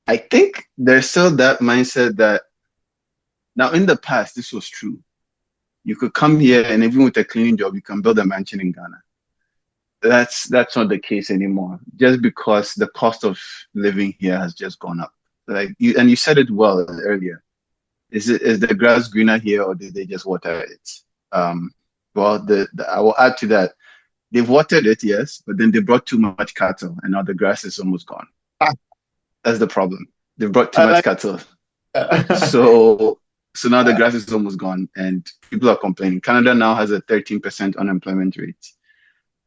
I think there's still that mindset that now in the past, this was true. You could come here and even with a cleaning job, you can build a mansion in Ghana. That's not the case anymore. Just because the cost of living here has just gone up. Like you said it well earlier. Is the grass greener here or did they just water it? Um, well, I will add to that. They've watered it, yes, but then they brought too much cattle and now the grass is almost gone. Ah, That's the problem. They've brought too I much like cattle. uh, So now the grass is almost gone and people are complaining. Canada now has a 13% unemployment rate.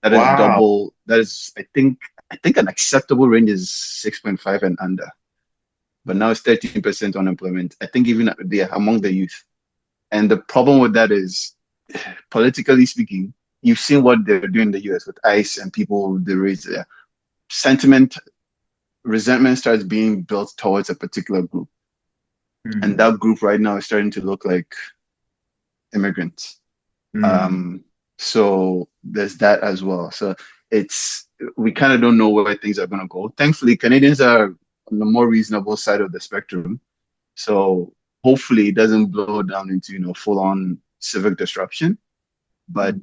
That is wow. double. That is, I think an acceptable range is 6.5 and under. But now it's 13% unemployment. I think even there among the youth. And the problem with that is, politically speaking, you've seen what they're doing in the US with ICE and people, the raise their sentiment, resentment starts being built towards a particular group. And Hmm. that group right now is starting to look like immigrants. Hmm. Um, so there's that as well. So it's we kind of don't know where things are going to go. Thankfully, Canadians are on the more reasonable side of the spectrum. So hopefully it doesn't blow down into, full on civic disruption. But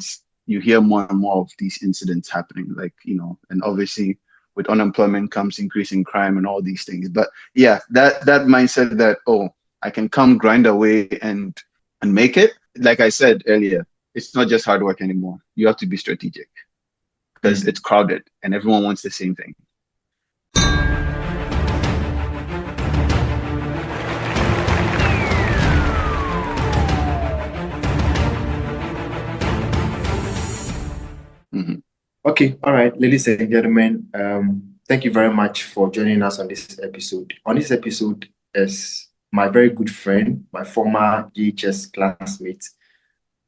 you hear more and more of these incidents happening, like, and obviously with unemployment comes increasing crime and all these things. But yeah, that mindset that, oh, I can come grind away and make it. Like I said earlier, it's not just hard work anymore. You have to be strategic because Hmm. it's crowded and everyone wants the same thing. Mhm. Okay, all right, ladies and gentlemen, thank you very much for joining us on this episode. On this episode is my very good friend, my former GHS classmate,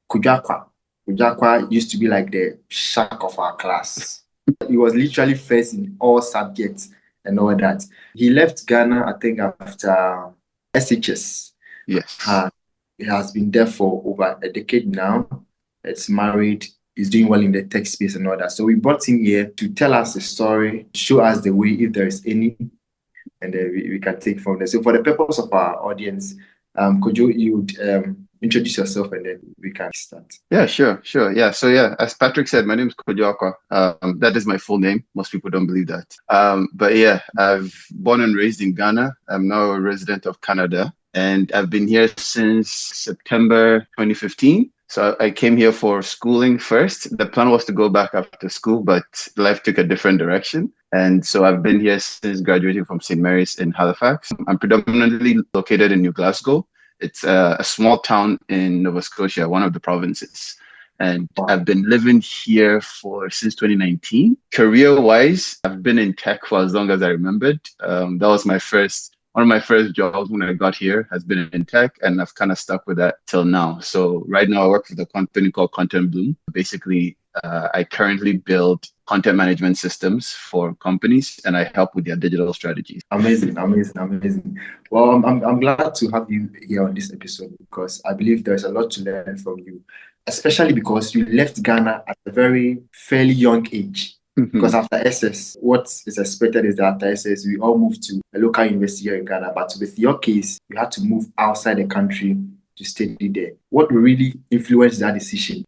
Kojo Acquah. Kojo Acquah used to be like the shark of our class. He was literally first in all subjects and all that. He left Ghana, I think, after SHS. Yes. Uh, he has been there for over a decade now. It's married, he's doing well in the tech space and all that. So we brought him here to tell us the story, show us the way if there is any, and then we can take from there. So for the purpose of our audience, could you introduce yourself and then we can start. Yeah, sure, sure. Yeah. So yeah, as Patrick said, my name is Kojo Acquah. That is my full name. Most people don't believe that. But yeah, I've born and raised in Ghana. I'm now a resident of Canada, and I've been here since September 2015. So I came here for schooling first. The plan was to go back after school, but life took a different direction. And so I've been here since graduating from St. Mary's in Halifax. I'm predominantly located in New Glasgow. It's a small town in Nova Scotia, one of the provinces. And Wow. I've been living here for since 2019. Career-wise, I've been in tech for as long as I remembered. That was one of my first jobs when I got here has been in tech, and I've kind of stuck with that till now. So right now I work with a company called Content Bloom. Basically, I currently build content management systems for companies, and I help with their digital strategies. Amazing, amazing, amazing. Well, I'm glad to have you here on this episode because I believe there's a lot to learn from you, especially because you left Ghana at a very fairly young age. Because after SS, what is expected is that after SS, we all move to a local university here in Ghana. But with your case, you had to move outside the country to study there. What really influenced that decision?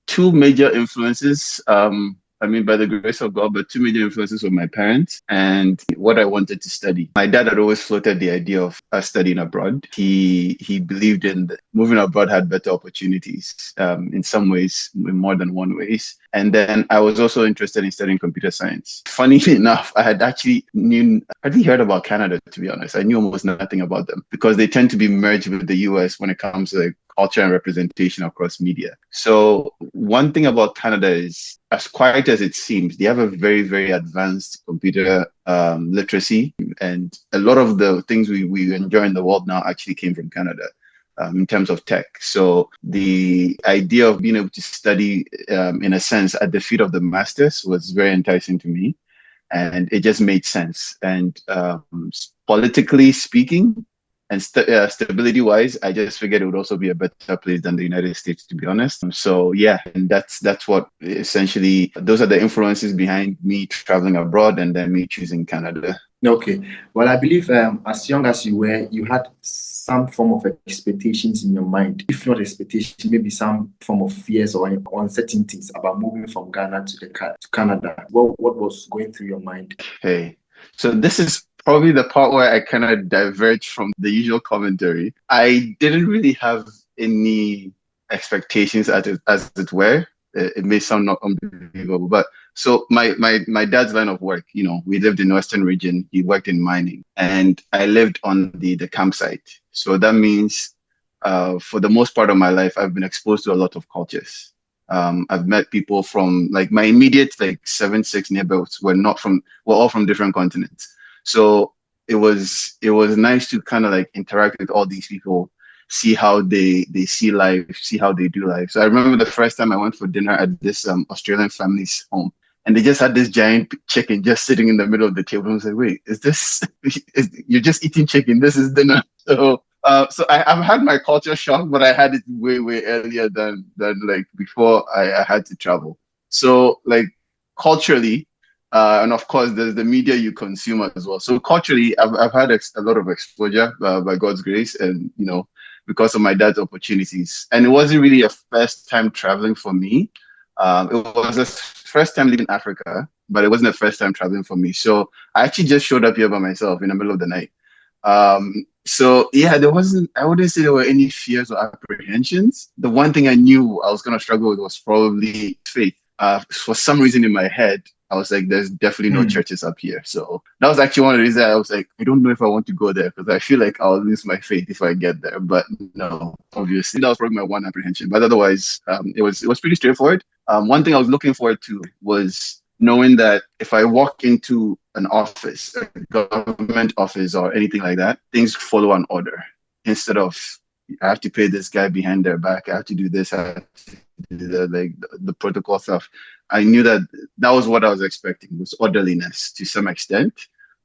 Two major influences. I mean, by the grace of God, but two major influences were my parents and what I wanted to study. My dad had always floated the idea of us studying abroad. He believed in moving abroad had better opportunities, in some ways, in more than one ways. And then I was also interested in studying computer science. Funny enough, I hadn't heard about Canada, to be honest. I knew almost nothing about them because they tend to be merged with the US when it comes to culture and representation across media. So one thing about Canada is, as quiet as it seems, they have a very, very advanced computer literacy, and a lot of the things we enjoy in the world now actually came from Canada. In terms of tech. So the idea of being able to study, in a sense, at the feet of the masters was very enticing to me. And it just made sense. And politically speaking, and stability wise, I just figured it would also be a better place than the United States, to be honest. So yeah, and that's what essentially those are the influences behind me traveling abroad and then me choosing Canada. Okay. Well, I believe as young as you were, you had some form of expectations in your mind. If not expectation, maybe some form of fears or uncertainties about moving from Ghana to to Canada. What was going through your mind? Okay. So this is probably the part where I kind of diverge from the usual commentary. I didn't really have any expectations as it were. It may sound not unbelievable, but so my dad's line of work, we lived in the Western region. He worked in mining, and I lived on the campsite. So that means, for the most part of my life, I've been exposed to a lot of cultures. I've met people from like my immediate like 7, 6 neighbors were all from different continents. So it was nice to kind of like interact with all these people, see how they see life, see how they do life. So I remember the first time I went for dinner at this Australian family's home, and they just had this giant chicken just sitting in the middle of the table. I was like, wait, is this you're just eating chicken? This is dinner. So I've had my culture shock, but I had it way, way earlier than like before I had to travel. So like culturally, and of course there's the media you consume as well. So culturally, I've had a lot of exposure by God's grace, and because of my dad's opportunities. And it wasn't really a first time traveling for me. It was a first time leaving Africa, but it wasn't a first time traveling for me. So I actually just showed up here by myself in the middle of the night. So yeah, I wouldn't say there were any fears or apprehensions. The one thing I knew I was going to struggle with was probably faith. For some reason in my head, I was like, there's definitely no Hmm. churches up here. So that was actually one of the reasons I was like, I don't know if I want to go there because I feel like I'll lose my faith if I get there. But no, obviously that was probably my one apprehension. But otherwise, it was pretty straightforward. One thing I was looking forward to was knowing that if I walk into an office, a government office or anything like that, things follow an order instead of I have to pay this guy behind their back. I have to do this. I have to do the protocol stuff. I knew that was what I was expecting was orderliness to some extent.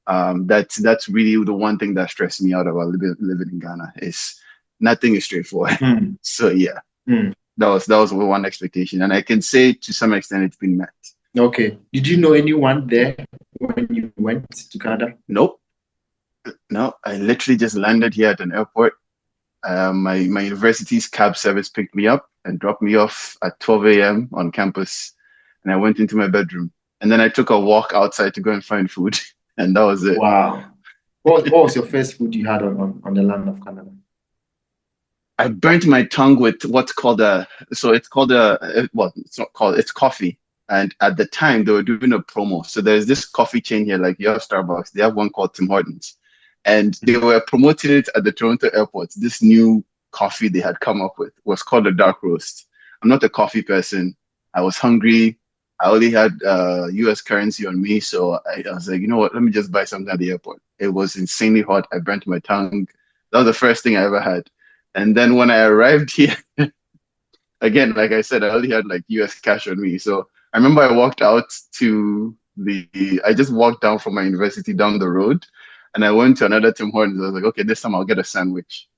That's really the one thing that stressed me out about living in Ghana is nothing is straightforward. Hmm. So yeah, Hmm. that was one expectation, and I can say to some extent it's been met. Okay. Did you know anyone there when you went to Canada? Nope. No, I literally just landed here at an airport. My university's cab service picked me up and dropped me off at 12 a.m. on campus, and I went into my bedroom. And then I took a walk outside to go and find food, and that was it. Wow. What was your first food you had on the land of Canada? I burnt my tongue with what's called so it's called well, it's not called, it's coffee. And at the time, they were doing a promo. So there's this coffee chain here, like you have Starbucks, they have one called Tim Hortons. And they were promoting it at the Toronto airport. This new coffee they had come up with was called a dark roast. I'm not a coffee person. I was hungry. I only had US currency on me. So I was like, you know what? Let me just buy something at the airport. It was insanely hot. I burnt my tongue. That was the first thing I ever had. And then when I arrived here, again, like I said, I only had like US cash on me. So I remember I walked out I just walked down from my university down the road and I went to another Tim Hortons. I was like, okay, this time I'll get a sandwich.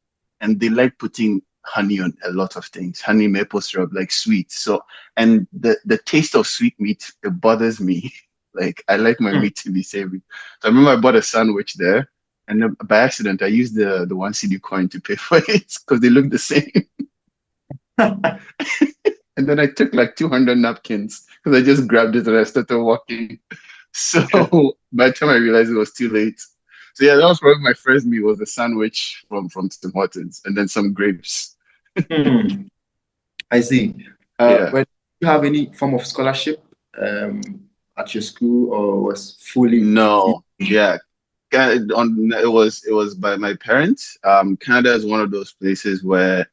And they like putting honey on a lot of things, honey, maple syrup, like sweet. So, and the taste of sweet meat, it bothers me. Like I like my Hmm. meat to be savory. So I remember I bought a sandwich there. And then by accident, I used the one CD coin to pay for it because they look the same. And then I took like 200 napkins because I just grabbed it and I started walking. So by the time I realized it was too late. So yeah, that was probably my first meal was a sandwich from Tim Hortons and then some grapes. Hmm. I see. Yeah. But do you have any form of scholarship um, at your school or was fully No. Yeah. It was by my parents. Canada is one of those places where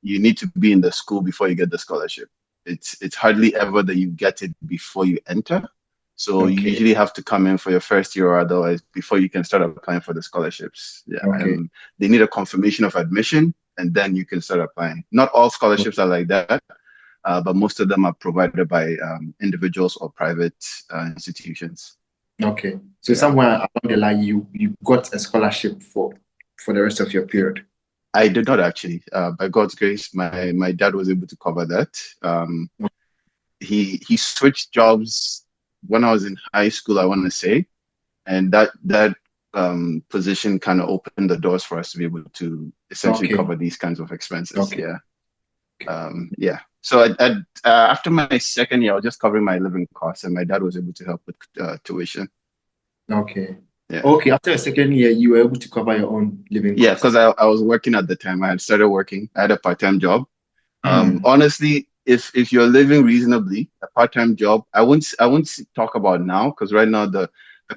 you need to be in the school before you get the scholarship. It's hardly ever that you get it before you enter. So you okay, usually have to come in for your first year or otherwise before you can start applying for the scholarships. Yeah, okay, they need a confirmation of admission and then you can start applying. Not all scholarships are like that, but most of them are provided by individuals or private institutions. okay. So Yeah. somewhere along the line, you got a scholarship for the rest of your period. I did not actually. By God's grace, my dad was able to cover that. He switched jobs when I was in high school, I want to say, and that position kind of opened the doors for us to be able to essentially Okay. cover these kinds of expenses. Okay. Yeah. Okay. Yeah. So after my second year, I was just covering my living costs, and my dad was able to help with tuition. Okay. Yeah. Okay. After a second year, you were able to cover your own living Yeah, because costs. I was working at the time. I had started working. I had a part-time job. Mm. Honestly, if you're living reasonably, a part-time job, I wouldn't talk about now because right now the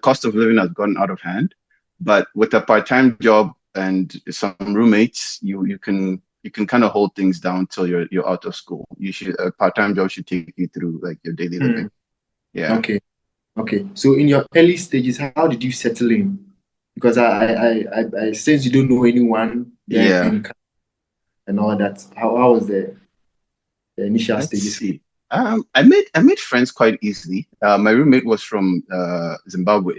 cost of living has gotten out of hand. But with a part-time job and some roommates, you can kind of hold things down till you're out of school. A part-time job should take you through like your daily living. Mm. Yeah. Okay. Okay. So in your early stages, how did you settle in? Because I sense you don't know anyone there Yeah. and all that. How was the initial Let's stages? see. I made friends quite easily. My roommate was from Zimbabwe.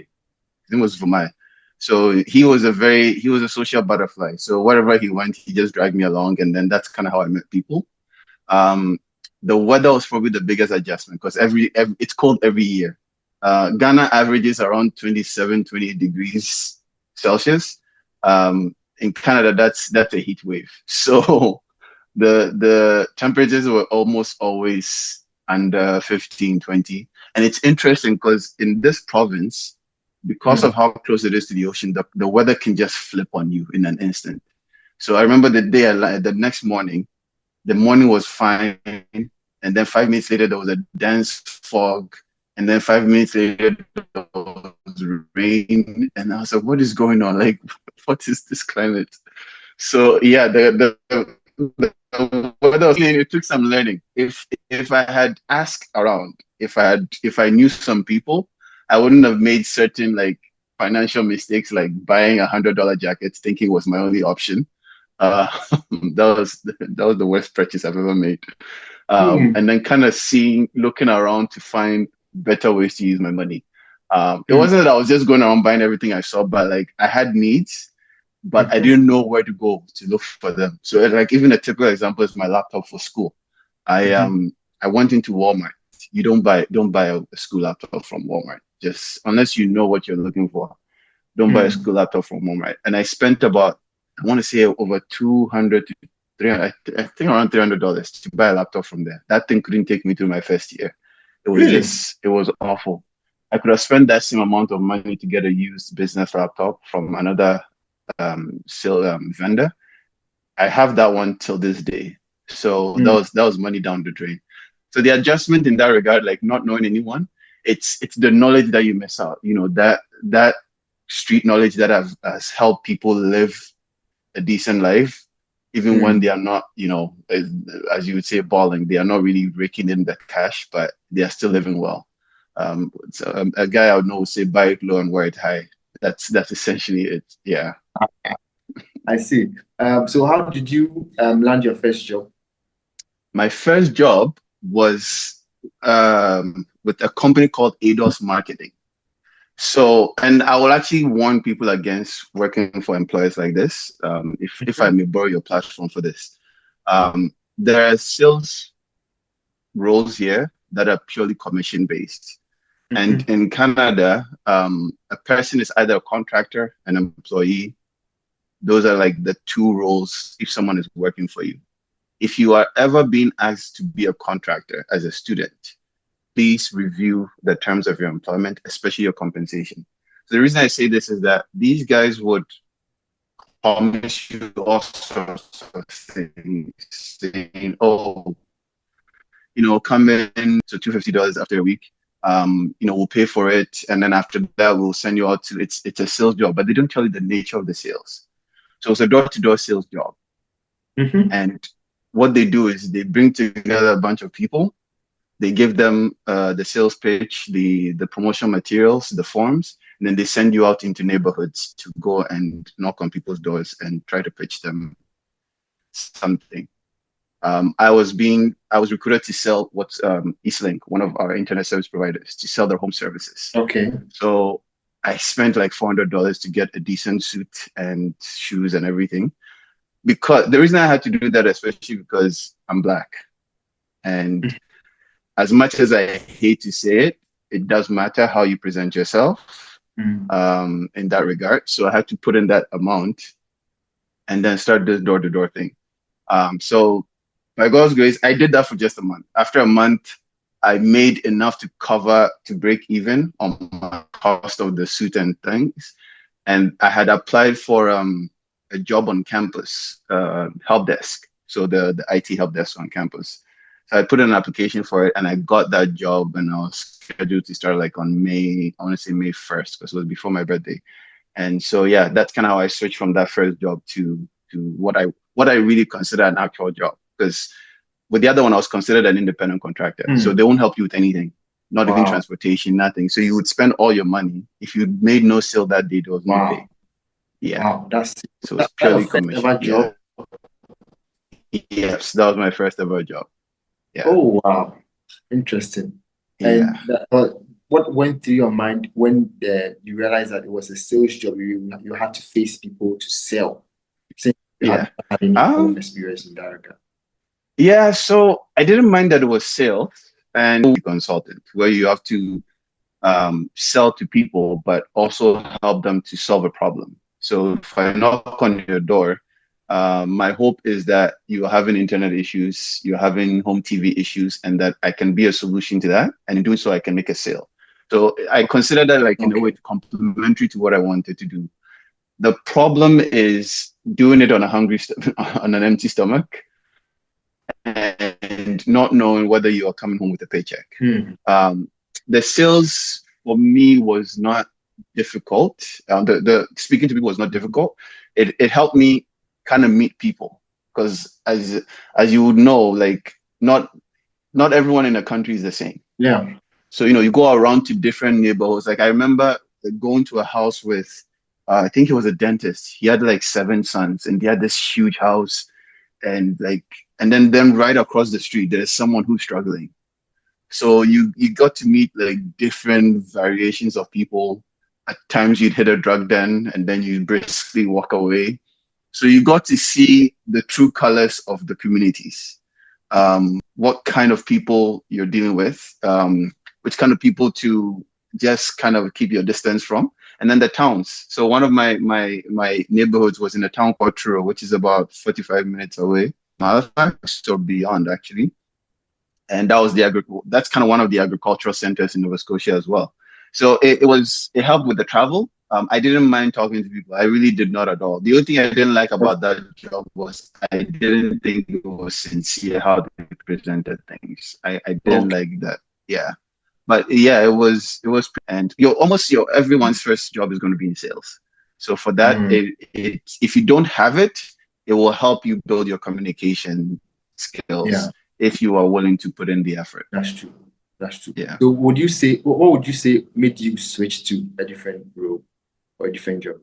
His name was Vumai. So he was a social butterfly. So wherever he went, he just dragged me along, and then that's kind of how I met people. Um, the weather was probably the biggest adjustment because every it's cold every year. Ghana averages around 27, 28 degrees Celsius. In Canada, that's a heat wave. So the temperatures were almost always under 15, 20. And it's interesting because in this province, because of Mm. how close it is to the ocean, the weather can just flip on you in an instant. So I remember the next morning, the morning was fine. And then 5 minutes later, there was a dense fog. And then 5 minutes later, there was rain. And I was like, what is going on? Like, what is this climate? So yeah, it took some learning. If I had asked around, if I knew some people, I wouldn't have made certain like financial mistakes like buying $100 jackets thinking was my only option. Uh, that was the worst purchase I've ever made. Mm. And then kind of looking around to find better ways to use my money. It Mm. wasn't that I was just going around buying everything I saw, but like I had needs but I Mhm. didn't know where to go to look for them. So like even a typical example is my laptop for school. I Mhm. um I went into Walmart. You don't buy a school laptop from Walmart. Just unless you know what you're looking for. Don't buy a Mm. school laptop from Walmart. And I spent about I want to say over 200 to 300, I think around $300 to buy a laptop from there. That thing couldn't take me through my first year. Really? It was awful. I could have spent that same amount of money to get a used business laptop from another vendor. I have that one till this day. So that Mm. was that was money down the drain. So the adjustment in that regard, like not knowing anyone, it's the knowledge that you miss out. That street knowledge that has helped people live a decent life, even when Mm. they are not, as you would say, balling. They are not really raking in the cash, but they are still living well. A guy I would know would say, buy it low and wear it high. That's essentially it. Yeah. I see. So how did you land your first job? My first job was with a company called ADOS Marketing. So, and I will actually warn people against working for employers like this. If I Mhm. may borrow your platform for this, there are sales roles here that are purely commission based. And Mhm. in Canada, a person is either a contractor, an employee. Those are like the two roles if someone is working for you. If you are ever being asked to be a contractor as a student, please review the terms of your employment, especially your compensation. So the reason I say this is that these guys would promise you all sorts of things, saying, "Oh, come in so $250 after a week. We'll pay for it, and then after that, we'll send you out to it's a sales job." But they don't tell you the nature of the sales. So it's a door-to-door sales job. Mhm. And what they do is they bring together a bunch of people. They give them the sales pitch, the promotional materials, the forms, and then they send you out into neighborhoods to go and knock on people's doors and try to pitch them something. I was recruited to sell what's Eastlink, one of our internet service providers, to sell their home services. Okay. So I spent like $400 to get a decent suit and shoes and everything. Because the reason I had to do that, especially because I'm black, and as much as I hate to say it, it does matter how you present yourself. in that regard. So I had to put in that amount and then start this door-to-door thing. So by God's grace, I did that for just a month. After a month, I made enough to break even on my cost of the suit and things. And I had applied for a job on campus, help desk. So the IT help desk on campus. So I put in an application for it and I got that job and I was scheduled to start like on May, I want to say May 1st, because it was before my birthday. And so yeah, that's kind of how I switched from that first job to what I really consider an actual job. Because with the other one, I was considered an independent contractor. So they won't help you with anything, not even transportation, nothing. So you would spend all your money. If you made no sale that day, there was no pay. Yeah. Wow, So it's purely first ever commission. job. Yeah. Yes, that was my first ever job. Yeah. Oh wow, interesting. Yeah. And what went through your mind when you realized that it was a sales job? You had to face people to sell. Since you Yeah. had any form of experience in that regard. Yeah, so I didn't mind that it was sales and consultant, where you have to sell to people, but also help them to solve a problem. So if I knock on your door, my hope is that you're having internet issues, you're having home TV issues, and that I can be a solution to that. And in doing so, I can make a sale. So I consider that like in a way complementary to what I wanted to do. The problem is doing it on on an empty stomach and not knowing whether you are coming home with a paycheck. The sales for me was not difficult. The speaking to people was not difficult. It helped me kind of meet people because as you would know, like not everyone in a country is the same. Yeah. So you go around to different neighborhoods. Like I remember going to a house with I think he was a dentist. He had like 7 sons, and they had this huge house, and then right across the street there's someone who's struggling. So you got to meet like different variations of people. At times you'd hit a drug den and then you briskly walk away. So you got to see the true colors of the communities. What kind of people you're dealing with, which kind of people to just kind of keep your distance from, and then the towns. So one of my neighborhoods was in a town called Truro, which is about 45 minutes away, Halifax or beyond actually. And that was that's kind of one of the agricultural centers in Nova Scotia as well. So it helped with the travel. I didn't mind talking to people. I really did not at all. The only thing I didn't like about that job was I didn't think it was sincere how they presented things. I didn't like that. Yeah. But yeah, it was, and everyone's first job is going to be in sales. So for that, if you don't have it, it will help you build your communication skills if you are willing to put in the effort. That's true. That's true. Yeah. So what would you say made you switch to a different role or a different job?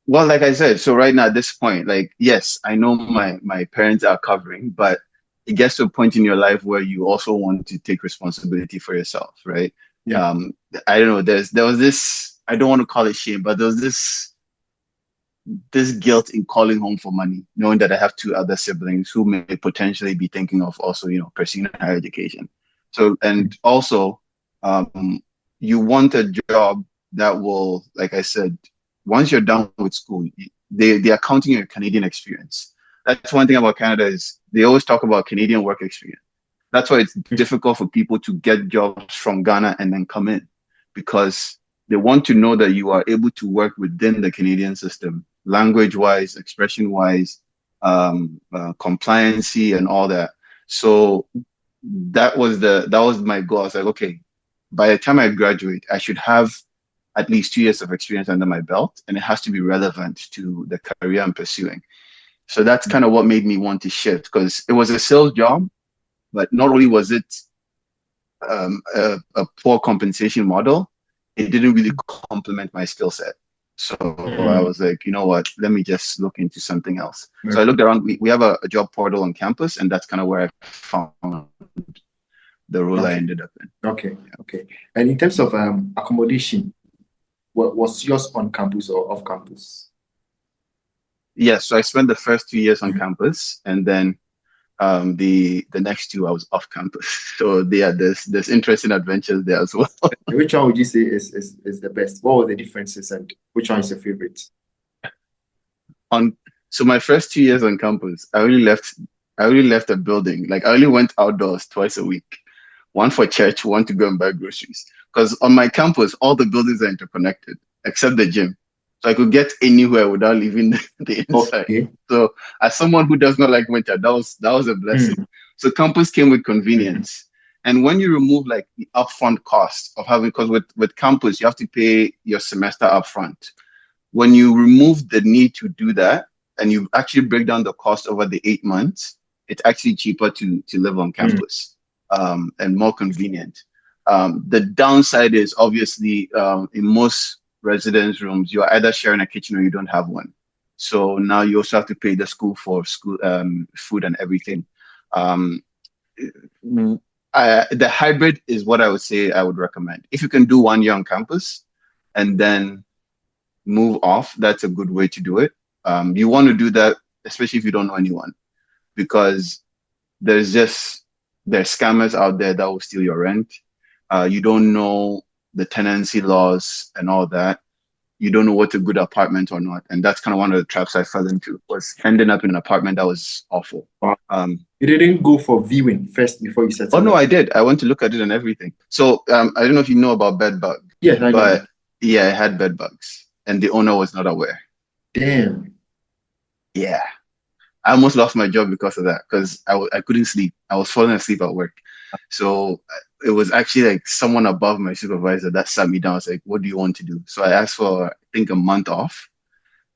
Well, like I said, so right now at this point, like, yes, I know my parents are covering, but it gets to a point in your life where you also want to take responsibility for yourself, right? Yeah. I don't know, there was this, I don't want to call it shame, but there was this guilt in calling home for money, knowing that I have 2 other siblings who may potentially be thinking of also, pursuing higher education. So, and also, you want a job that will, like I said, once you're done with school, they are counting your Canadian experience. That's one thing about Canada is they always talk about Canadian work experience. That's why it's difficult for people to get jobs from Ghana and then come in, because they want to know that you are able to work within the Canadian system, language-wise, expression-wise, compliancy and all that. So that was my goal. I was like, okay, by the time I graduate, I should have at least 2 years of experience under my belt, and it has to be relevant to the career I'm pursuing. So that's kind of what made me want to shift, because it was a sales job, but not only was it a poor compensation model, it didn't really complement my skill set. So I was like, you know what, let me just look into something else. So I looked around. We have a job portal on campus, and that's kind of where I found the role I ended up in. Okay. And in terms of accommodation, was yours on campus or off campus? Yes, so I spent the first 2 years on campus, and then The next two I was off campus. So yeah, there's interesting adventures there as well. Which one would you say is the best? What were the differences and which one is your favorite? On so my first 2 years on campus, I only left a building. Like I only went outdoors twice a week. One for church, one to go and buy groceries. Because on my campus, all the buildings are interconnected except the gym. So I could get anywhere without leaving the inside. Okay. So as someone who does not like winter, that was a blessing. Mm. So campus came with Mm. convenience. And when you remove like the upfront cost of having, because with campus, you have to pay your semester upfront. When you remove the need to do that and you actually break down the cost over the 8 months, it's actually cheaper to live on Mm. campus, and more convenient. The downside is obviously, in most residence rooms, you're either sharing a kitchen or you don't have one. So now you also have to pay the school for school, food and everything. Um, the hybrid is what I would say I would recommend. If you can do 1 year on campus and then move off, that's a good way to do it. You want to do that, especially if you don't know anyone, because there's just there's scammers out there that will steal your rent. You don't know the tenancy laws and all that. You don't know what's a good apartment or not, and that's kind of one of the traps I fell into, was ending up in an apartment that was awful. Wow. Um, You didn't go for viewing first before you oh settled no, down. I did. I went to look at it and everything. So I don't know if you know about bed bug, Yes, I know. but yeah, I had bed bugs, and the owner was not aware. Damn. Yeah. I almost lost my job because of that, because I couldn't sleep. I was falling asleep at work. So it was actually like someone above my supervisor that sat me down. I was like, what do you want to do? So I asked for, I think, a month off,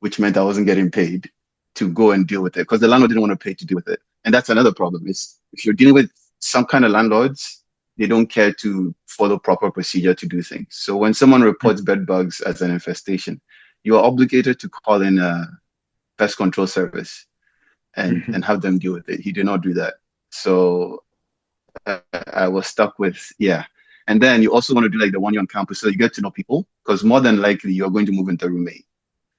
which meant I wasn't getting paid to go and deal with it, because the landlord didn't want to pay to deal with it. And that's another problem, is if you're dealing with some kind of landlords, they don't care to follow proper procedure to do things. So when someone reports bed bugs as an infestation, you are obligated to call in a pest control service and have them deal with it. He did not do that. So I was stuck with, yeah. And then you also want to do like the 1 year on campus, so you get to know people, because more than likely you're going to move into a roommate.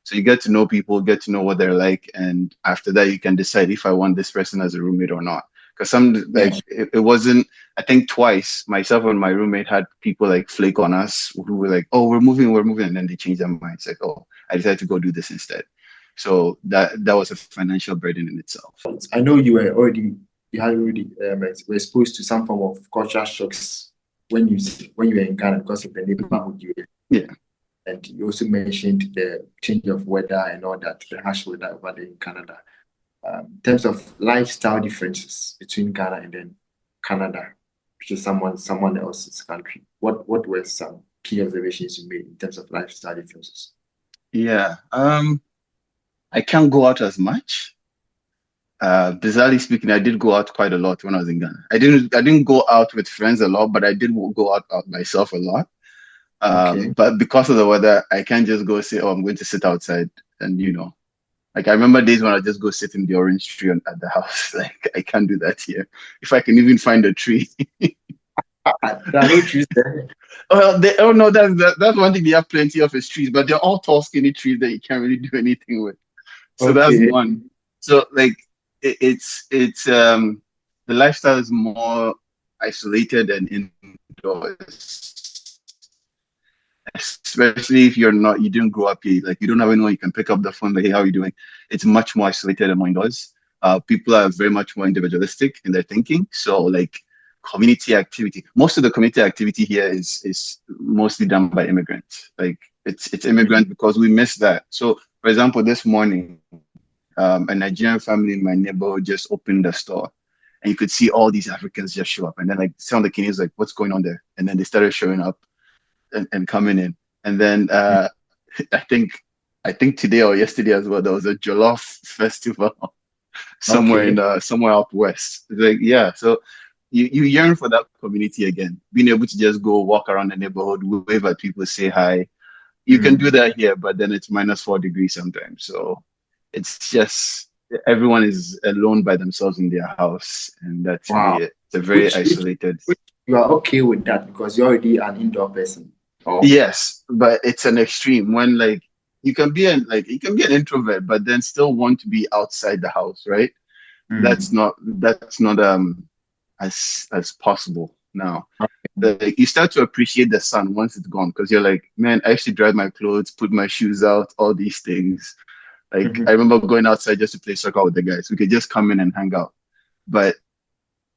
So you get to know people, get to know what they're like, and after that you can decide if I want this person as a roommate or not. Because some, like, Yes. it wasn't. I think twice myself and my roommate had people like flake on us, who were like, "Oh, we're moving," and then they change their minds. Like, "Oh, I decided to go do this instead." So that was a financial burden in itself. I know you had already were exposed to some form of cultural shocks when you were in Ghana because of the neighborhood you were. Yeah. And you also mentioned the change of weather and all that, the harsh weather over there in Canada. In terms of lifestyle differences between Ghana and then Canada, which is someone else's country, what were some key observations you made in terms of lifestyle differences? Yeah. I can't go out as much. Bizarrely speaking, I did go out quite a lot when I was in Ghana. I didn't go out with friends a lot, but I did go out myself a lot. Okay. But because of the weather, I can't just go say, "Oh, I'm going to sit outside," and like I remember days when I just go sit in the orange tree at the house. Like I can't do that here. If I can even find a tree. There are no trees there. Well, oh no, that's one thing. They have plenty of is trees, but they're all tall, skinny trees that you can't really do anything with. So that's Okay. one. So like it's the lifestyle is more isolated and indoors, especially if you didn't grow up here, like you don't have anyone you can pick up the phone, like, "Hey, how are you doing?" It's much more isolated and more indoors. People are very much more individualistic in their thinking. So like community activity, most of the community activity here is mostly done by immigrants. Like it's immigrant, because we miss that. So for example, this morning, a Nigerian family in my neighborhood just opened a store, and you could see all these Africans just show up. And then like some of the Kenyans like, "What's going on there?" And then they started showing up and coming in. And then I think I think today or yesterday as well, there was a Jollof festival somewhere Okay. somewhere out west. It's like, yeah, so you yearn for that community again, being able to just go walk around the neighborhood, wave at people, say hi. You can do Mm. that here, but then it's -4 degrees sometimes. So it's just everyone is alone by themselves in their house, and that's really Wow. it. It's a very Which isolated. you are okay with that because you're already an indoor person. Oh. Yes, but it's an extreme when like you can be an introvert, but then still want to be outside the house, right? That's not as possible now. You start to appreciate the sun once it's gone because you're like, man, I actually dry my clothes, put my shoes out, all these things. Like I Mhm. remember going outside just to play soccer with the guys. We could just come in and hang out. But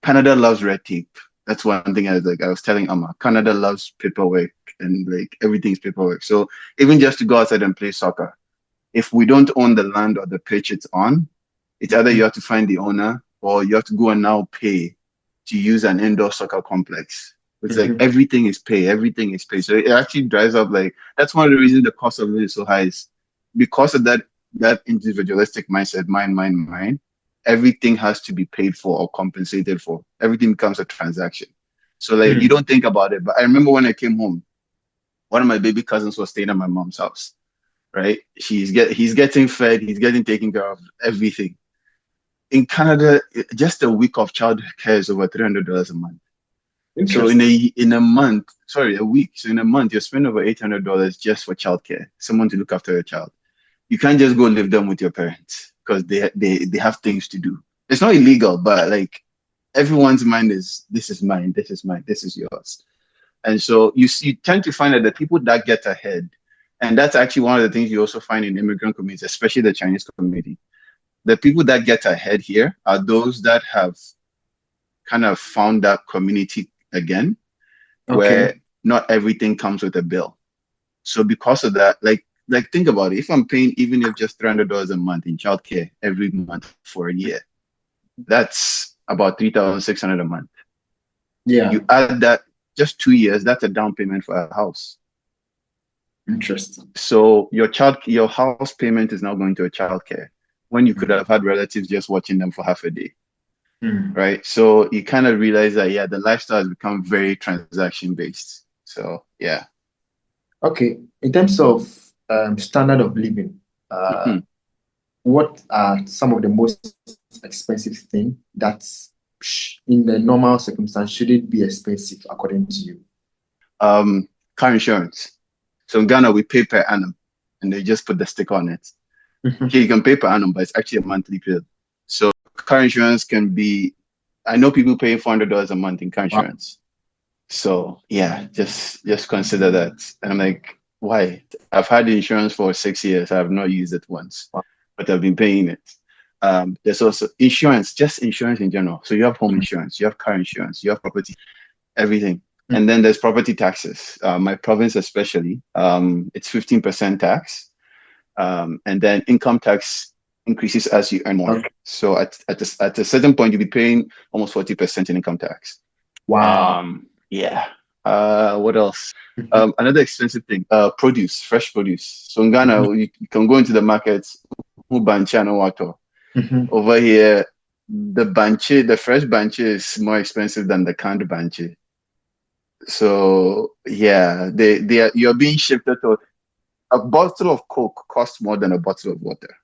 Canada loves red tape. That's one thing I was telling Amma. Canada loves paperwork and like everything's paperwork. So even just to go outside and play soccer, if we don't own the land or the pitch it's on, it's either you have to find the owner or you have to go and now pay to use an indoor soccer complex. It's like Mhm. everything is paid. So it actually drives up like that's one of the reasons the cost of living is so high is because of that individualistic mindset, mine. Everything has to be paid for or compensated for. Everything becomes a transaction. So like you Mhm. don't think about it. But I remember when I came home, one of my baby cousins was staying at my mom's house, right? He's getting fed, he's getting taken care of, everything. In Canada, just a week of child care is over $300 a month. So Interesting. in a month, sorry, a week. So in a month, you're spending over $800 just for childcare, someone to look after your child. You can't just go live them with your parents because they have things to do. It's not illegal, but like everyone's mind is this is mine, this is mine, this is yours. And so you tend to find that the people that get ahead, and that's actually one of the things you also find in immigrant communities, especially the Chinese community. The people that get ahead here are those that have kind of found that community again, where Okay. not everything comes with a bill. So because of that, like think about it. If I'm paying even if just $300 a month in childcare every month for a year, that's about 3,600 a month. Yeah. You add that just 2 years, that's a down payment for a house. Interesting. So your house payment is now going to a childcare when you could Mhm. have had relatives just watching them for half a day, Mm. right? So you kind of realize that yeah, the lifestyle has become very transaction based. So yeah. Okay. In terms of standard of living, uh, Mhm. what are some of the most expensive thing that's in the normal circumstance shouldn't be expensive according to you? Um, Car insurance. So in Ghana we pay per annum, and they just put the sticker on it. Here Mhm. you can pay per annum, but it's actually a monthly bill. So car insurance can be. I know people paying $400 a month in car Wow. insurance. So yeah, just consider that. And I'm like, why? I've had insurance for 6 years. I have not used it once, Wow. but I've been paying it. There's also insurance, just insurance in general. So you have home Mhm. insurance, you have car insurance, you have property, everything. And then there's property taxes. My province, especially, it's 15% tax. And then income tax increases as you earn more. Okay. So at a certain point, you'll be paying almost 40% in income tax. Wow. Yeah. What else? Mhm. Another expensive thing, produce, fresh produce. So in Mhm. Ghana, you can go into the markets, who banche and water. Mhm. Over here, the fresh banche is more expensive than the canned banche. So yeah, you're being shifted to a bottle of Coke costs more than a bottle of water.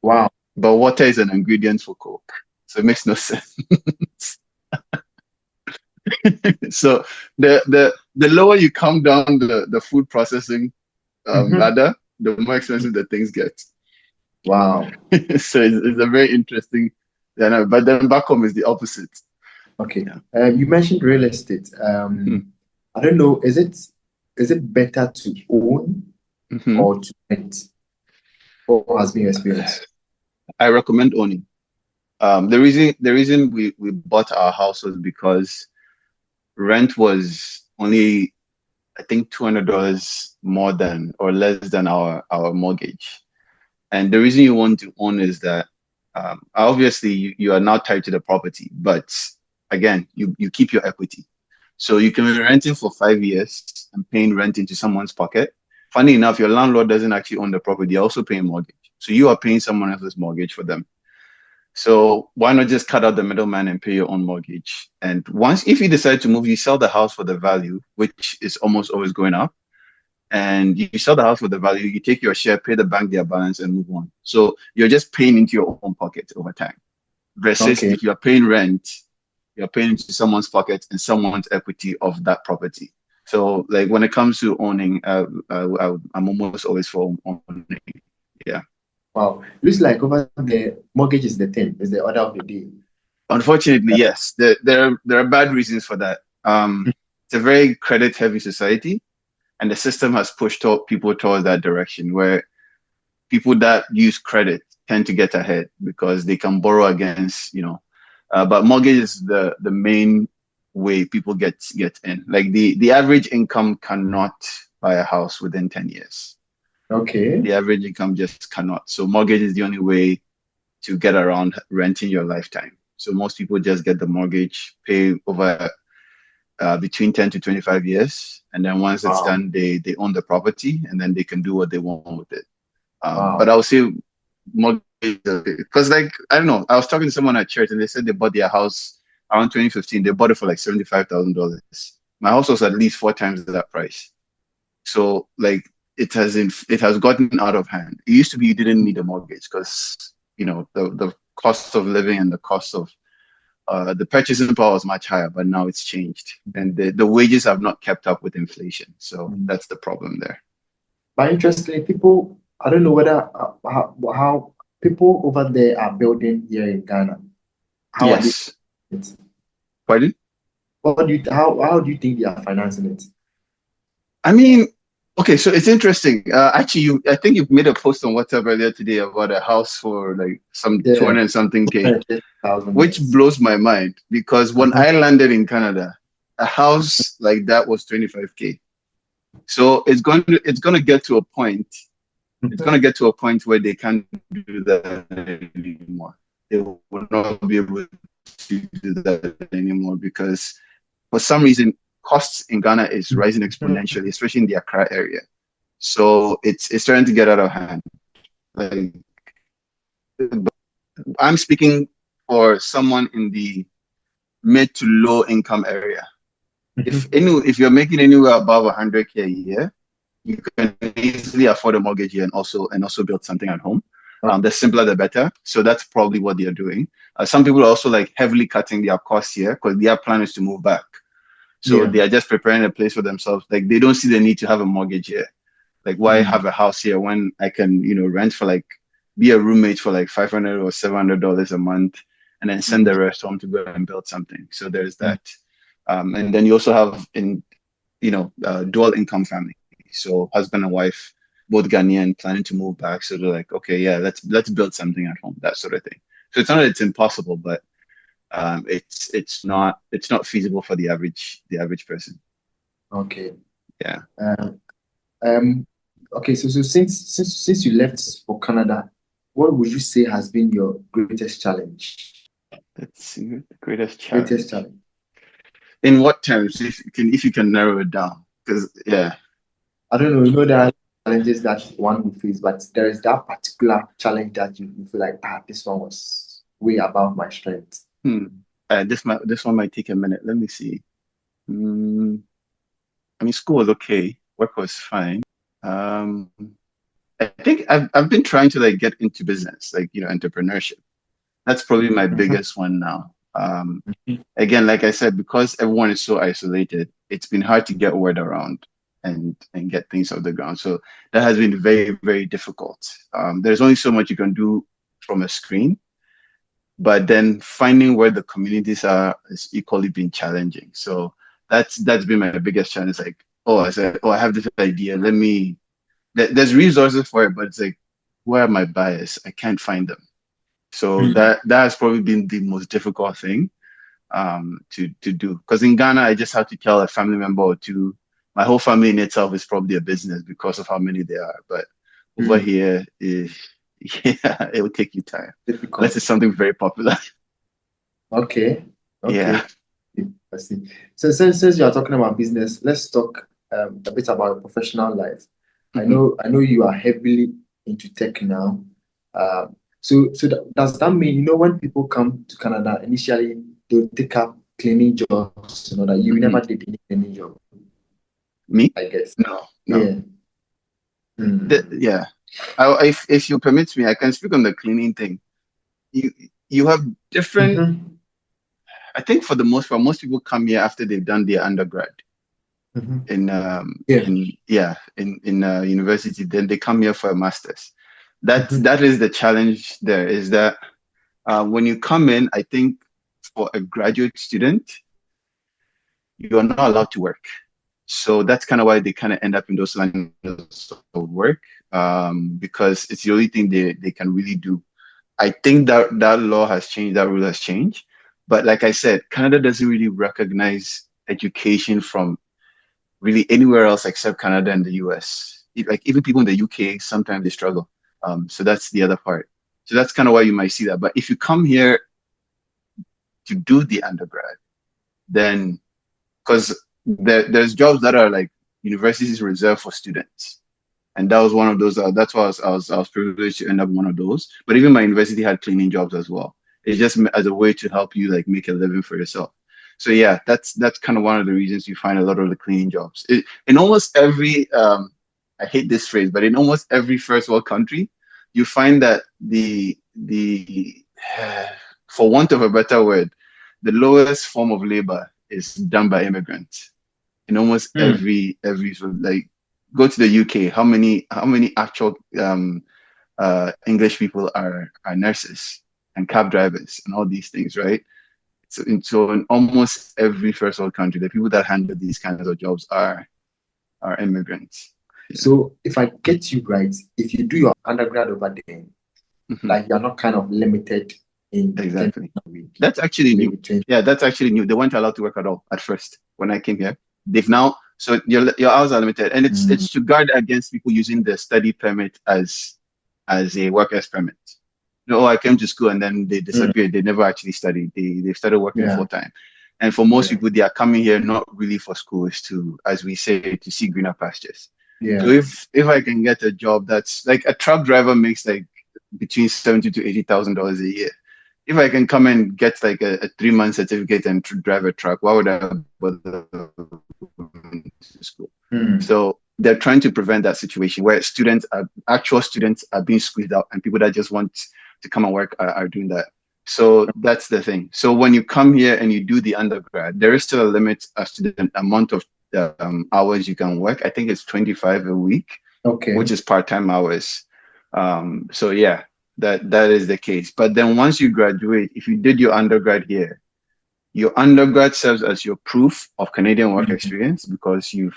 Wow. But water is an ingredient for Coke. So it makes no sense. So the lower you come down the food processing Mhm. ladder, the more expensive the things get. Wow. So it's a very interesting. Yeah, but then back home is the opposite. Okay. Yeah. You mentioned real estate. Mhm. I don't know, is it better to own Mhm. or to rent? What has been your experience? I recommend owning. The reason we bought our house was because rent was only I think $200 more than or less than our mortgage. And the reason you want to own is that obviously you are not tied to the property, but again, you keep your equity. So you can be renting for 5 years and paying rent into someone's pocket. Funny enough, your landlord doesn't actually own the property, they're also paying mortgage. So you are paying someone else's mortgage for them. So why not just cut out the middleman and pay your own mortgage? And once, if you decide to move, you sell the house for the value, which is almost always going up. And you sell the house for the value, you take your share, pay the bank their balance, and move on. So you're just paying into your own pocket over time. Versus Okay. if you're paying rent, you're paying into someone's pocket and someone's equity of that property. So like when it comes to owning, I'm almost always for owning. Yeah. Wow. Looks like over there, mortgage is the thing, is the order of the day. Unfortunately, yes. There are bad reasons for that. It's a very credit heavy society, and the system has pushed people towards that direction where people that use credit tend to get ahead because they can borrow against, but mortgage is the main way people get in. Like the average income cannot buy a house within 10 years. Okay. The average income just cannot. So mortgage is the only way to get around renting your lifetime. So most people just get the mortgage, pay over between 10 to 25 years. And then once it's Wow. done, they own the property and then they can do what they want with it. But Wow. I would say mortgage, because like, I don't know, I was talking to someone at church and they said they bought their house around 2015. They bought it for like $75,000. My house was at least four times that price. So like it has gotten out of hand. It used to be you didn't need a mortgage because the cost of living and the cost of the purchasing power was much higher, but now it's changed, and the wages have not kept up with inflation. So Mm. that's the problem there. But interestingly, people, I don't know whether how people over there are building here in Ghana. How are they Yes. doing it? Pardon? How do you think they are financing it? I mean, okay, so it's interesting. Actually, I think you made a post on WhatsApp earlier today about a house for like some Yeah, 200 and something K, $130,000. which blows my mind because when Uh-huh. I landed in Canada, a house like that was 25K. So it's going to get to a point. It's going to get to a point where they can't do that anymore. They will not be able to do that anymore because for some reason costs in Ghana is rising exponentially, especially in the Accra area. So it's starting to get out of hand. Like I'm speaking for someone in the mid to low income area. If you're making anywhere above 100K a year, you can easily afford a mortgage here and also build something at home. The simpler the better. So that's probably what they're doing. Some people are also like heavily cutting their costs here because their plan is to move back. So Yeah. they are just preparing a place for themselves. Like they don't see the need to have a mortgage here. Like why Mm. have a house here when I can, rent for like be a roommate for like $500 or $700 a month and then send Mm. the rest home to go and build something. So there's Mm. that. And then you also have dual income family. So husband and wife, both Ghanaian, planning to move back. So they're like, okay, yeah, let's build something at home, that sort of thing. So it's not that it's impossible, but it's not feasible for the average person. Okay. Yeah. Um, um, okay, so since you left for Canada, what would you say has been your greatest challenge? Let's see the greatest Greatest challenge. challenge. In what terms, if you can narrow it down? Because yeah. I don't know, there are challenges that one will face, but there is that particular challenge that you feel like, this one was way above my strength. Hmm. This one might take a minute. Let me see. Hmm. I mean, school was okay. Work was fine. Um, I think I've been trying to like get into business, like entrepreneurship. That's probably my Mhm. biggest one now. Again, like I said, because everyone is so isolated, it's been hard to get word around and get things off the ground. So that has been very, very difficult. There's only so much you can do from a screen, but then finding where the communities are is equally been challenging. So that's been my biggest challenge. Like, oh, I said, oh, I have this idea. There's resources for it, but it's like, where are my buyers? I can't find them. So Mm. that has probably been the most difficult thing to do. Because in Ghana, I just have to tell a family member or two. My whole family in itself is probably a business because of how many there are. But over Mm. here, yeah, it will take you time unless it's Difficult. something very popular. Okay. Okay. Yeah. I see. So since you are talking about business, let's talk a bit about your professional life. Mhm. I know you are heavily into tech now. Does that mean, when people come to Canada, initially they'll take up cleaning jobs, that you never Mhm. did any cleaning job, Me? I guess. No, no. Yeah. Mm. Yeah. If you permit me, I can speak on the cleaning thing. You you have different. Mm-hmm. I think for the most part, most people come here after they've done their undergrad Mm-hmm. in Yeah. in yeah in university. Then they come here for a master's. That is the challenge there, is that when you come in, I think for a graduate student, you're not allowed to work. So that's kind of why they kind of end up in those lines of work, because it's the only thing they can really do. I think that law has changed, that rule has changed. But like I said, Canada doesn't really recognize education from really anywhere else except Canada and the US. Like even people in the UK, sometimes they struggle. So that's the other part. So that's kind of why you might see that. But if you come here to do the undergrad, then because there's jobs that are like universities reserved for students, and that was one of those. That's why I was privileged to end up one of those. But even my university had cleaning jobs as well. It's just as a way to help you like make a living for yourself. So yeah, that's kind of one of the reasons you find a lot of the cleaning jobs. In almost every I hate this phrase, but in almost every first world country, you find that the for want of a better word, the lowest form of labor is done by immigrants. In almost every like go to the UK, how many actual English people are nurses and cab drivers and all these things, right? So in almost every first world country, the people that handle these kinds of jobs are immigrants. Yeah. So if I get you right, if you do your undergrad over there, like you're not kind of limited in Exactly. That's actually new. Yeah, that's actually new. They weren't allowed to work at all at first when I came here. They've now, so your hours are limited, and it's to guard against people using the study permit as a worker's permit. No, I came to school and then they disappeared. They never actually studied. They started working full time. And for most people, they are coming here not really for school, it's to, as we say, to see greener pastures. So if I can get a job that's like a truck driver makes like between $70,000 to $80,000 a year. If I can come and get like a 3-month certificate and drive a truck, why would I bother going to school? So they're trying to prevent that situation where actual students are being squeezed out, and people that just want to come and work are doing that. So that's the thing. So when you come here and you do the undergrad, there is still a limit as to the amount of hours you can work. I think it's 25 a week, which is part-time hours. So yeah, that is the case. But then once you graduate, if you did your undergrad here, your undergrad serves as your proof of Canadian work experience, because you've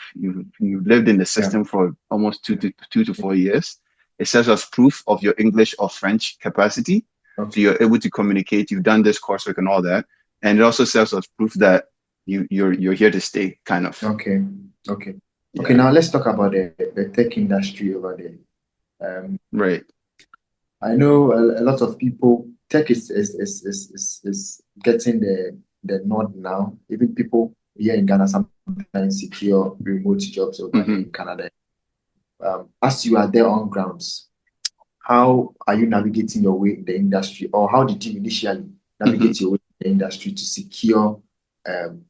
lived in the system for almost 2 to 4 years. It serves as proof of your English or French capacity. So you're able to communicate, you've done this coursework and all that. And it also serves as proof that you're here to stay, kind of. Okay, now let's talk about the tech industry over there. Right. I know a lot of people, tech is getting the nod now. Even people here in Ghana sometimes secure remote jobs over there in Canada. As you are there on grounds, how are you navigating your way in the industry, or how did you initially navigate your way in the industry to secure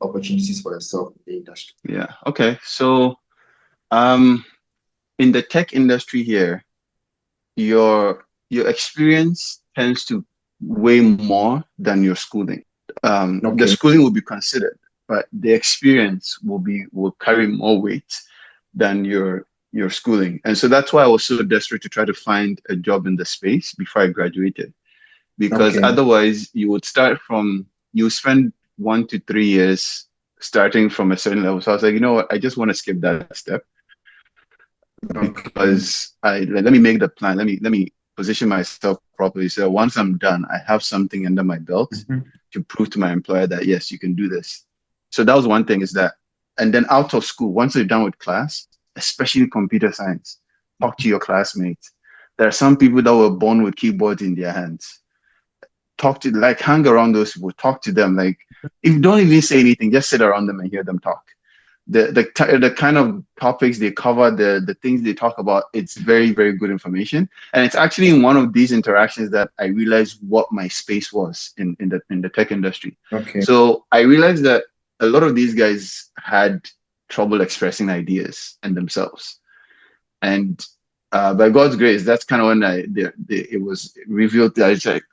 opportunities for yourself in the industry? Yeah. Okay. So, in the tech industry here, your experience tends to weigh more than your schooling. The schooling will be considered, but the experience will carry more weight than your schooling. And so that's why I was so desperate to try to find a job in the space before I graduated, because otherwise you spend 1 to 3 years starting from a certain level. So I was like, you know what, I just want to skip that step, because let me make the plan. Let me position myself properly. So once I'm done, I have something under my belt to prove to my employer that yes, you can do this. So that was one thing, is that, and then out of school, once you're done with class, especially computer science, talk to your classmates. There are some people that were born with keyboards in their hands. Hang around those people, talk to them. Like, if you don't even say anything, just sit around them and hear them talk. The kind of topics they cover, the things they talk about, it's very, very good information. And it's actually in one of these interactions that I realized what my space was in the tech industry. So I realized that a lot of these guys had trouble expressing ideas and themselves. And by God's grace, that's kind of when it was revealed that I was like,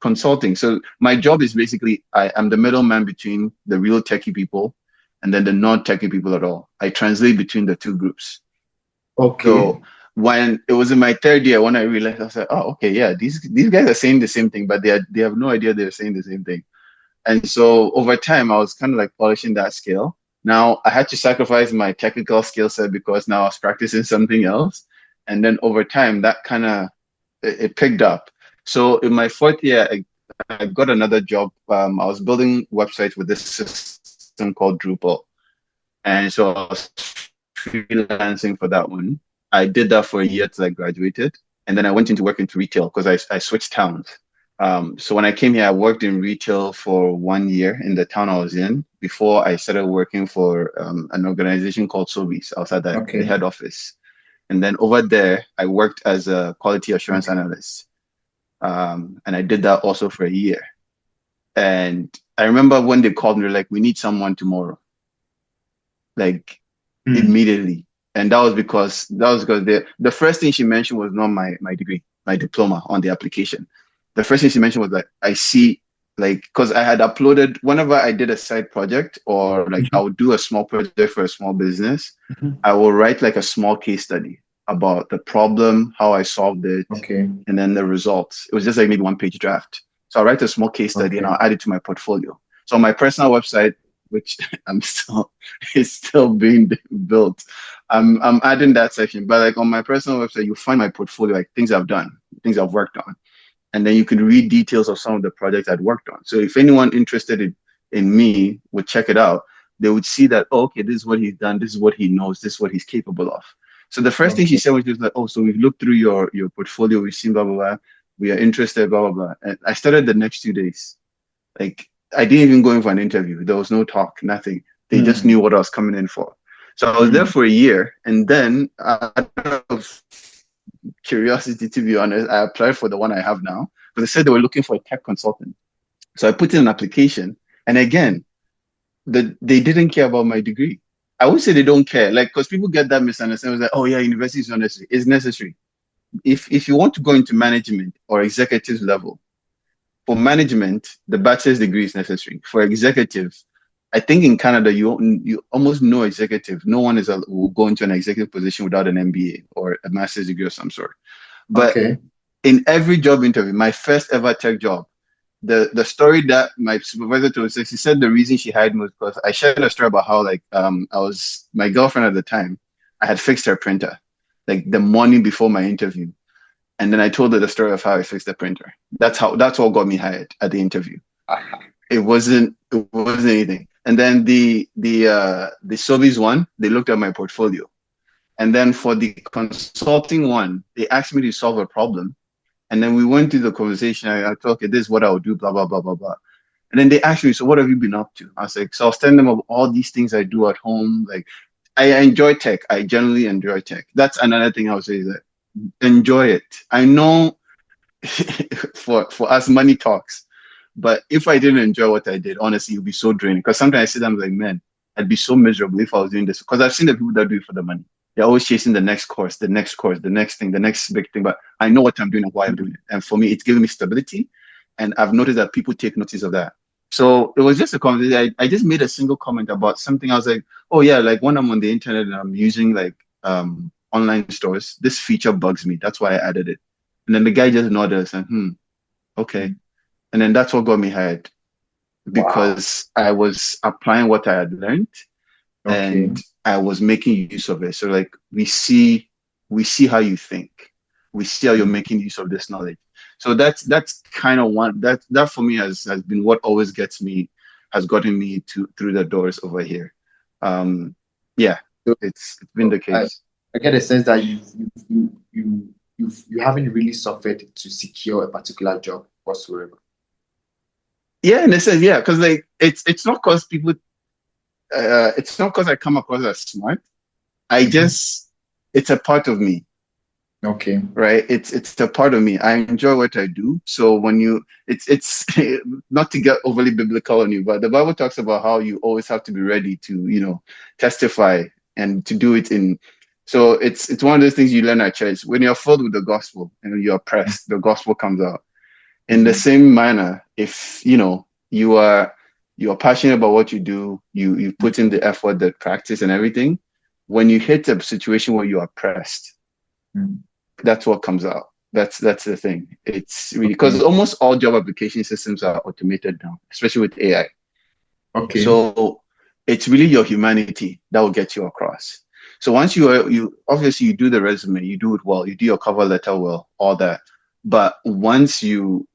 consulting. So my job is basically, I'm the middleman between the real techie people and then the non-techie people at all. I translate between the two groups. So when it was in my third year, when I realized, I was like, oh, okay, yeah, these guys are saying the same thing, but they have no idea they're saying the same thing. And so over time, I was kind of like polishing that skill. Now I had to sacrifice my technical skill set because now I was practicing something else. And then over time, that kind of it picked up. So in my fourth year, I got another job. I was building websites with this system called Drupal. And so I was freelancing for that one. I did that for a year till I graduated. And then I went into work into retail because I switched towns. So when I came here, I worked in retail for 1 year in the town I was in before I started working for an organization called Sobeys outside the Okay. head office. And then over there, I worked as a quality assurance Okay. analyst. And I did that also for a year. And I remember when they called me, they're like, we need someone tomorrow, like Mm. immediately. And that was because the first thing she mentioned was not my degree, my diploma on the application. The first thing she mentioned was like, I see, like, because I had uploaded whenever I did a side project or like I Mhm. would do a small project for a small business, Mhm. I will write like a small case study about the problem, how I solved it, Okay. and then the results. It was just like maybe one-page draft. So I'll write a small case study and Okay. I'll add it to my portfolio. So on my personal website, which I'm still is still being built, I'm adding that section. But like on my personal website, you find my portfolio, like things I've done, things I've worked on, and then you can read details of some of the projects I'd worked on. So if anyone interested in me would check it out, they would see that, oh, okay, this is what he's done, this is what he knows, this is what he's capable of. So the first thing she Okay. said was just like, oh, so we've looked through your portfolio, we've seen blah blah blah, we are interested, blah blah blah. And I started the next 2 days. Like I didn't even go in for an interview. There was no talk, nothing. They just knew Mm. what I was coming in for. So I was there Mm. for a year, and then out of curiosity, to be honest, I applied for the one I have now, but they said they were looking for a tech consultant. So I put in an application, and again, they didn't care about my degree. I would say they don't care, like, because people get that misunderstanding. It's like, oh yeah, university is not necessary. It's necessary. If you want to go into management or executive level, for management, the bachelor's degree is necessary. For executive, I think in Canada, you almost no executive. No one will go into an executive position without an MBA or a master's degree of some sort. But Okay. in every job interview, my first ever tech job, the story that my supervisor told us, she said the reason she hired me was because I shared a story about how like I was my girlfriend at the time, I had fixed her printer like the morning before my interview. And then I told her the story of how I fixed the printer. That's what got me hired at the interview. Aha. It wasn't anything. And then the Sobeys one, they looked at my portfolio. And then for the consulting one, they asked me to solve a problem. And then we went through the conversation. I thought, okay, this is what I would do, blah, blah, blah, blah, blah. And then they asked me, so what have you been up to? I was like, so I was telling them of all these things I do at home. Like, I enjoy tech. I generally enjoy tech. That's another thing I would say is that enjoy it. I know for us, money talks. But if I didn't enjoy what I did, honestly, it would be so draining. Because sometimes I sit down like, man, I'd be so miserable if I was doing this. Because I've seen the people that do it for the money. They're always chasing the next course, the next course, the next thing, the next big thing. But I know what I'm doing and why I'm doing it. And for me, it's giving me stability. And I've noticed that people take notice of that. So it was just a conversation. I just made a single comment about something. I was like, oh yeah, like when I'm on the internet and I'm using like online stores, this feature bugs me. That's why I added it. And then the guy just nodded and said, okay. And then that's what got me hired Wow. because I was applying what I had learned Okay. and I was making use of it. So like we see how you think. We see how you're Mm. making use of this knowledge. So that's kind of one that for me has been what always has gotten me to through the doors over here. Um yeah, So it's been the I, case. I get a sense that you haven't really suffered to secure a particular job whatsoever. Yeah, in a sense, yeah, because like it's not because people it's not because I come across as smart. I Mhm. just it's a part of me, Okay. right? It's a part of me. I enjoy what I do. So when it's not to get overly biblical on you, but the Bible talks about how you always have to be ready to, testify and to do it in. So it's one of those things you learn at church. When you're filled with the gospel and you're pressed, the gospel comes out. In the Mhm. same manner, if you are passionate about what you do, you put in the effort, the practice and everything, when you hit a situation where you are pressed, Mm. That's what comes out. That's the thing. It's really because Okay. almost all job application systems are automated now, especially with AI. Okay. So it's really your humanity that will get you across. So once you obviously you do the resume, you do it well, you do your cover letter well, all that. But once you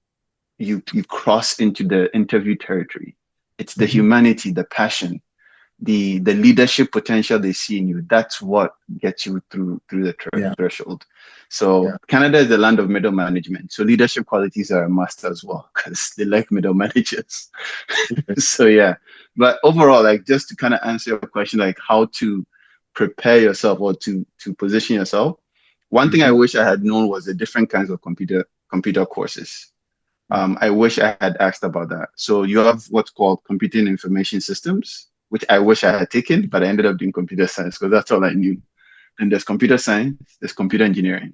cross into the interview territory, it's the Mhm. humanity, the passion, the leadership potential they see in you. That's what gets you through the Yeah. threshold. So Yeah. Canada is the land of middle management. So leadership qualities are a must as well because they like middle managers. So yeah. But overall, like just to kind of answer your question, like how to prepare yourself or to position yourself. One thing I Mhm. wish I had known was the different kinds of computer courses. Mm. I wish I had asked about that. So you have what's called computing information systems, which I wish I had taken, but I ended up doing computer science because that's all I knew. And there's computer science, there's computer engineering.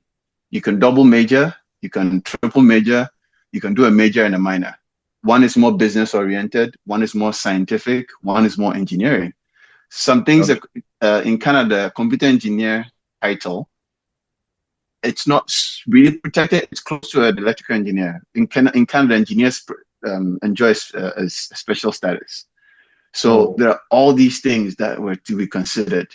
You can double major, you can triple major, you can do a major and a minor. One is more business oriented, one is more scientific, one is more engineering. Some things that, Okay. in Canada, computer engineer title, it's not really protected. It's close to an electrical engineer. In Canada, engineers enjoy a special status. So Oh. there are all these things that were to be considered.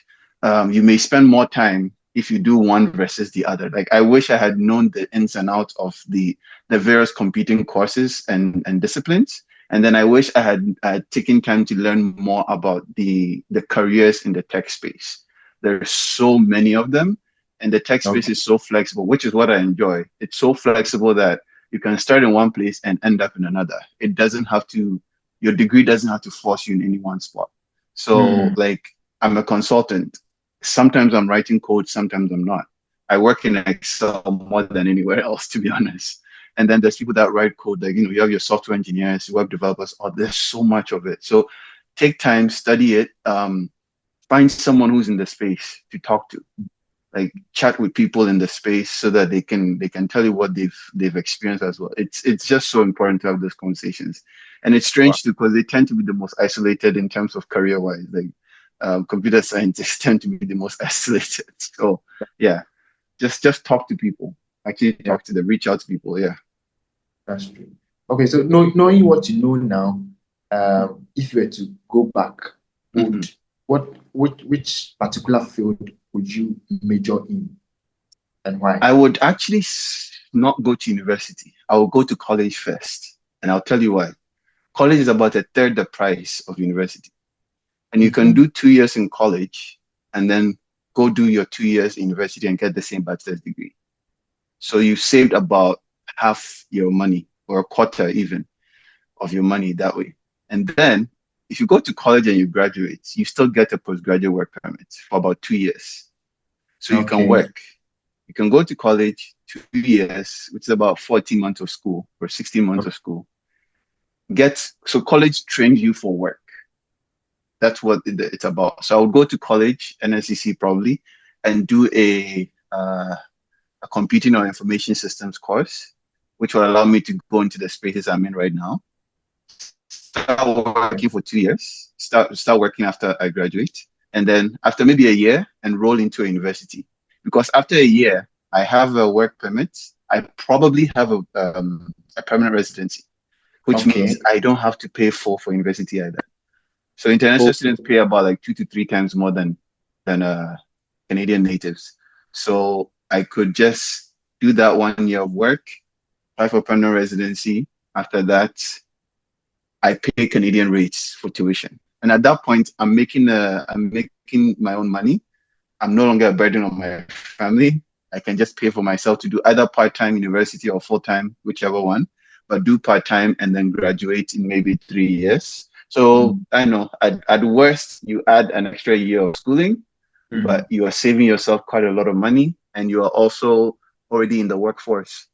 You may spend more time if you do one versus the other. Like I wish I had known the ins and outs of the various competing courses and disciplines. And then I wish I had taken time to learn more about the careers in the tech space. There's so many of them, and the tech space Okay. is so flexible, which is what I enjoy. It's so flexible that you can start in one place and end up in another. It doesn't have to your degree doesn't have to force you in any one spot. So, Mm. like, I'm a consultant. Sometimes I'm writing code, sometimes I'm not. I work in Excel more than anywhere else, to be honest. And then there's people that write code, like, you have your software engineers, web developers. Oh, there's so much of it. So, take time, study it, find someone who's in the space to talk to, like chat with people in the space so that they can tell you what they've experienced as well. It's just so important to have those conversations, and it's Wow. strange too because they tend to be the most isolated in terms of career wise. Like computer scientists tend to be the most isolated. So yeah, just talk to people. Actually, Yeah, talk to them. Reach out to people. Yeah. that's true. Okay, so knowing what you know now, if you were to go back, Mm-hmm. would which particular field would you major in and why? I would actually not go to university. I will go to college first, and I'll tell you why. College is about a third the price of university. And you can Mm-hmm. do 2 years in college and then go do your 2 years in university and get the same bachelor's degree. So you saved about half your money or a quarter even of your money that way. And then if you go to college and you graduate, you still get a postgraduate work permit for about 2 years. So you can Okay. work. You can go to college 2 years, which is about 14 months of school or 16 months Okay. of school. So college trains you for work. That's what it's about. So I would go to college, NSCC probably, and do a computing or information systems course, which will allow me to go into the spaces I'm in right now. Start working for 2 years. Start working after I graduate, and then after maybe a year, enroll into a university. Because after a year, I have a work permit. I probably have a permanent residency, which means Okay. I don't have to pay for university either. So Oh, international students pay about like 2 to 3 times more than Canadian natives. So I could just do that 1 year of work, apply for permanent residency. After that, I pay Canadian rates for tuition. And at that point, I'm making my own money. I'm no longer a burden on my family. I can just pay for myself to do either part-time university or full-time, whichever one, but do part-time and then graduate in maybe 3 years. So mm, I know at worst, you add an extra year of schooling, but mm. you are saving yourself quite a lot of money and you are also already in the workforce.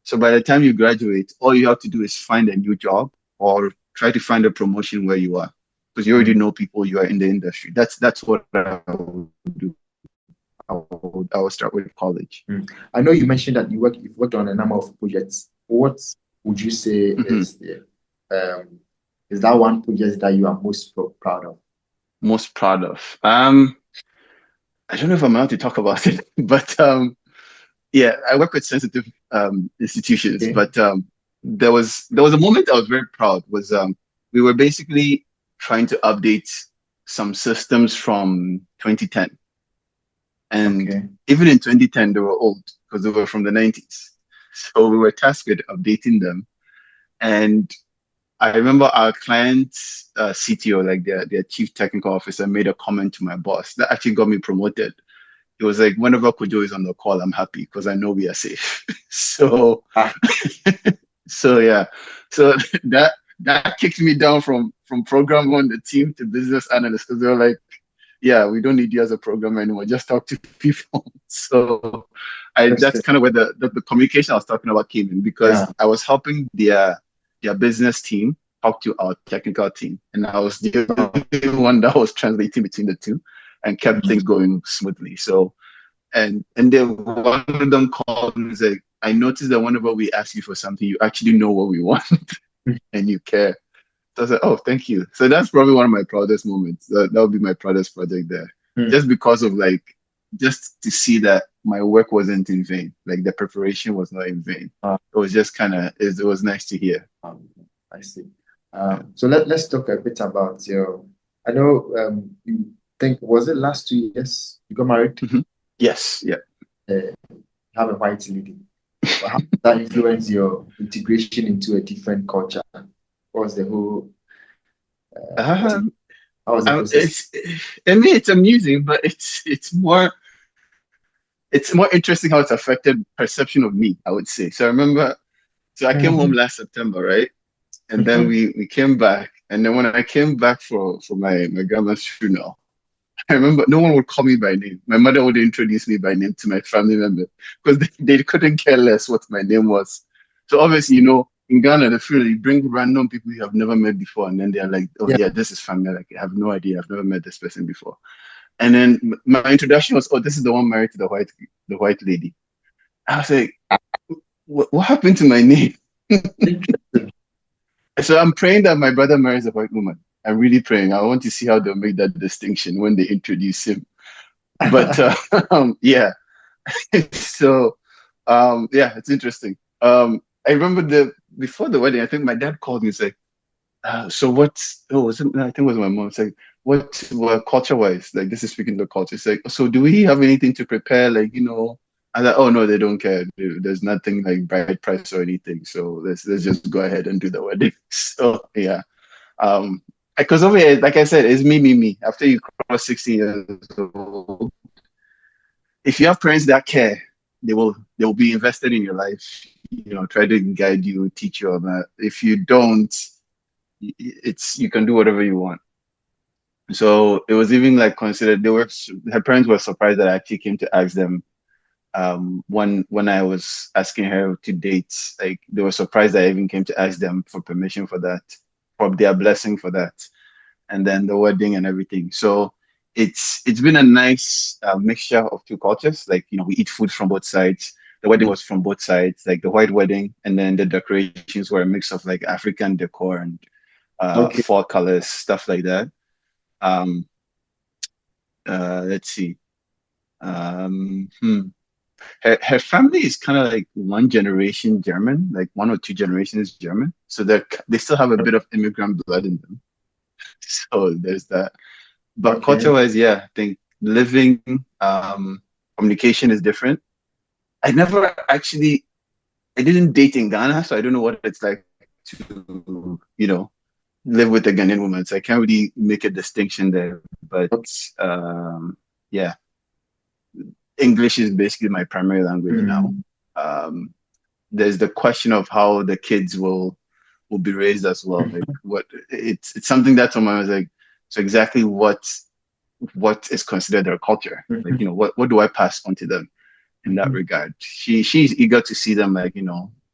So by the time you graduate, all you have to do is find a new job or try to find a promotion where you are because you already Mm. know people, you are in the industry. That's what I would do. I would start with college. Mm. I know you mentioned that you've worked on a number of projects. What would you say Mhm. um is that one project that you are most proud of? Most proud of. I don't know if I'm allowed to talk about it, but yeah, I work with sensitive institutions, Okay. but there was a moment I was very proud. Was we were basically trying to update some systems from 2010, and Okay. even in 2010 they were old because they were from the 90s. So we were tasked with updating them, and I remember our client's CTO, like their chief technical officer, made a comment to my boss that actually got me promoted. It was like, whenever Kojo is on the call, I'm happy because I know we are safe. So, Ah, so yeah, so that kicked me down from programmer on the team to business analyst because they were like, yeah, we don't need you as a programmer anymore. Just talk to people. So, that's interesting. kind of where the communication I was talking about came in Yeah. because I was helping their business team talk to our technical team, and I was the only one that was translating between the two and kept things going smoothly. So and then one of them called me and said, I noticed that whenever we ask you for something, you actually know what we want and you care. So I said, oh, thank you. So that's probably one of my proudest moments. That would be my proudest project there. Mm. Just because of like, just to see that my work wasn't in vain. Like the preparation was not in vain. Ah, It was just kind of, it was nice to hear. I see. Yeah. So let's talk a bit about your. I know you think was it last 2 years you got married? Mhm. Yes. Yeah. You have a white lady. But how did that influence your integration into a different culture? What was the whole Um, how was the process? it's, I mean, it's amusing, but it's more interesting how it's affected perception of me, I would say. So I remember, so I came home Mhm. last September, right? And then Mhm. we came back. And then when I came back for my grandma's funeral, I remember no one would call me by name. My mother would introduce me by name to my family member because they couldn't care less what my name was. So obviously, in Ghana, the funeral, you bring random people you have never met before, and then they're like, oh Yeah. yeah, this is family. Like, I have no idea. I've never met this person before. And then my introduction was, oh, this is the one married to the white lady. I was like, what happened to my name? Interesting. So I'm praying that my brother marries a white woman. I'm really praying. I want to see how they'll make that distinction when they introduce him. But yeah, so yeah, it's interesting. I remember before the wedding, I think my dad called me and said, so what's oh was it, no, I think it was my mom. It's like what culture wise, like this is speaking to the culture. It's like, so do we have anything to prepare? Like, I like, oh no, they don't care. There's nothing like bride price or anything. So let's just go ahead and do the wedding. So yeah. Because over here, like I said, it's me. After you cross 16 years old, if you have parents that care, they will be invested in your life, try to guide you, teach you all that. If you don't, you can do whatever you want. So it was even like considered her parents were surprised that I actually came to ask them when I was asking her to date, like they were surprised that I even came to ask them for permission for that, for their blessing for that, and then the wedding and everything. So it's been a nice mixture of two cultures. Like, we eat food from both sides. The wedding was from both sides, like the white wedding, and then the decorations were a mix of like African decor and Okay. fall colors, stuff like that. Um, let's see. Um, hmm. Her family is kind of like one generation German, like one or two generations German. So they still have a bit of immigrant blood in them. So there's that. But Okay. culture-wise, yeah, I think living, communication is different. I never actually, I didn't date in Ghana, so I don't know what it's like to, live with a Ghanaian woman. So I can't really make a distinction there. But Okay. yeah, English is basically my primary language now. Mm. Um, there's the question of how the kids will be raised as well. Like it's something that's on my mind. Like, so exactly what is considered their culture. Like, Mhm. what do I pass on to them in that Mhm. regard? She's eager to see them, like,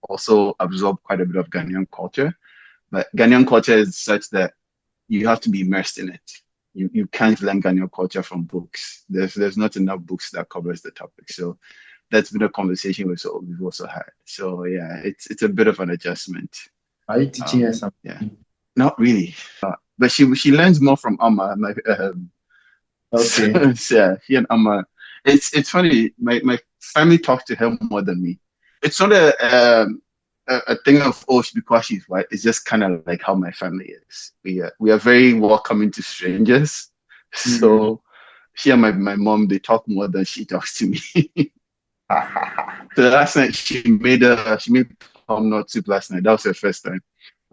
also absorb quite a bit of Ghanaian culture. But Ghanaian culture is such that you have to be immersed in it. You can't learn Ghanaian culture from books. There's not enough books that covers the topic. So that's been a conversation we've also had. So yeah, it's a bit of an adjustment. Are you teaching her Yeah, something? not really, but she learns more from Amma. Okay. So, yeah, she and Amma. It's funny. My family talks to her more than me. It's not a thing of, oh, because she's white. It's just kind of like how my family is. We are very welcoming to strangers. Mm. So she and my mom, they talk more than she talks to me. So last night she made palm nut soup last night. That was her first time.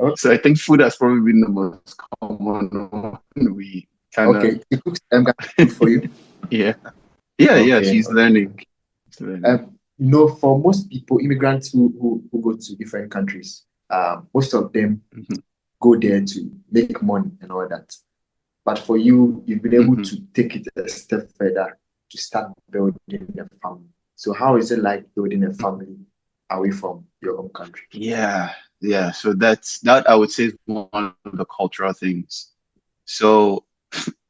So Okay. I think food has probably been the most common one. We kind of Okay. She cooks food for you. yeah. Yeah, Okay. she's Okay. learning. Okay. She's learning. For most people, immigrants who go to different countries, most of them Mhm, go there to make money and all that. But for you, you've been able mhm. to take it a step further to start building a family. So how is it like building a family away from your home country? Yeah, yeah. So that I would say is one of the cultural things. So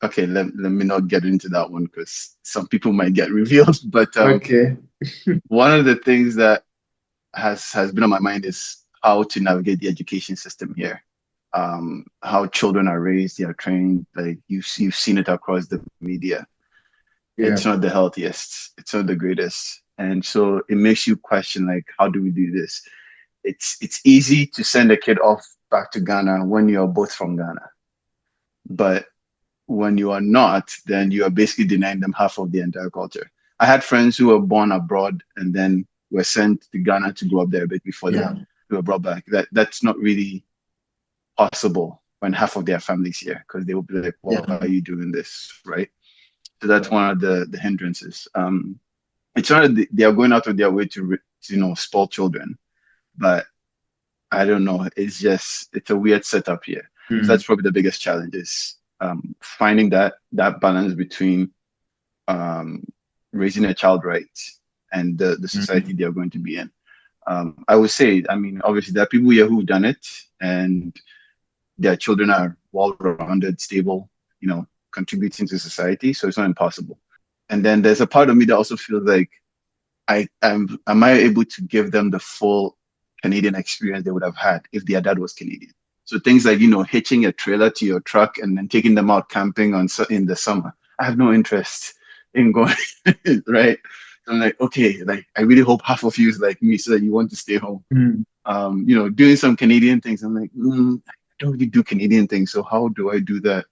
okay, let me not get into that one because some people might get revealed. But Okay. one of the things that has been on my mind is how to navigate the education system here. How children are raised, they are trained. Like you've seen it across the media. Yeah. It's not the healthiest. It's not the greatest. And so it makes you question like, how do we do this? It's easy to send a kid off back to Ghana when you're both from Ghana. But when you are not, then you are basically denying them half of the entire culture. I had friends who were born abroad and then were sent to Ghana to grow up there a bit before Yeah. they were brought back. That's not really possible when half of their families here because they will be like, well, why Yeah. are you doing this? Right. So that's Yeah. one of the hindrances. It's not that they are going out of their way to spoil children, but I don't know. It's a weird setup here. So Mm. that's probably the biggest challenge is finding that balance between um, raising a child right and the society Mm. they are going to be in. I would say, I mean, obviously there are people here who've done it and their children are well-rounded, stable, contributing to society. So it's not impossible. And then there's a part of me that also feels like am I able to give them the full Canadian experience they would have had if their dad was Canadian? So things like, hitching a trailer to your truck and then taking them out camping in the summer. I have no interest in going, right? So I'm like, okay, like I really hope half of you is like me so that you want to stay home. Mm. Doing some Canadian things. I'm like, I don't really do Canadian things. So how do I do that?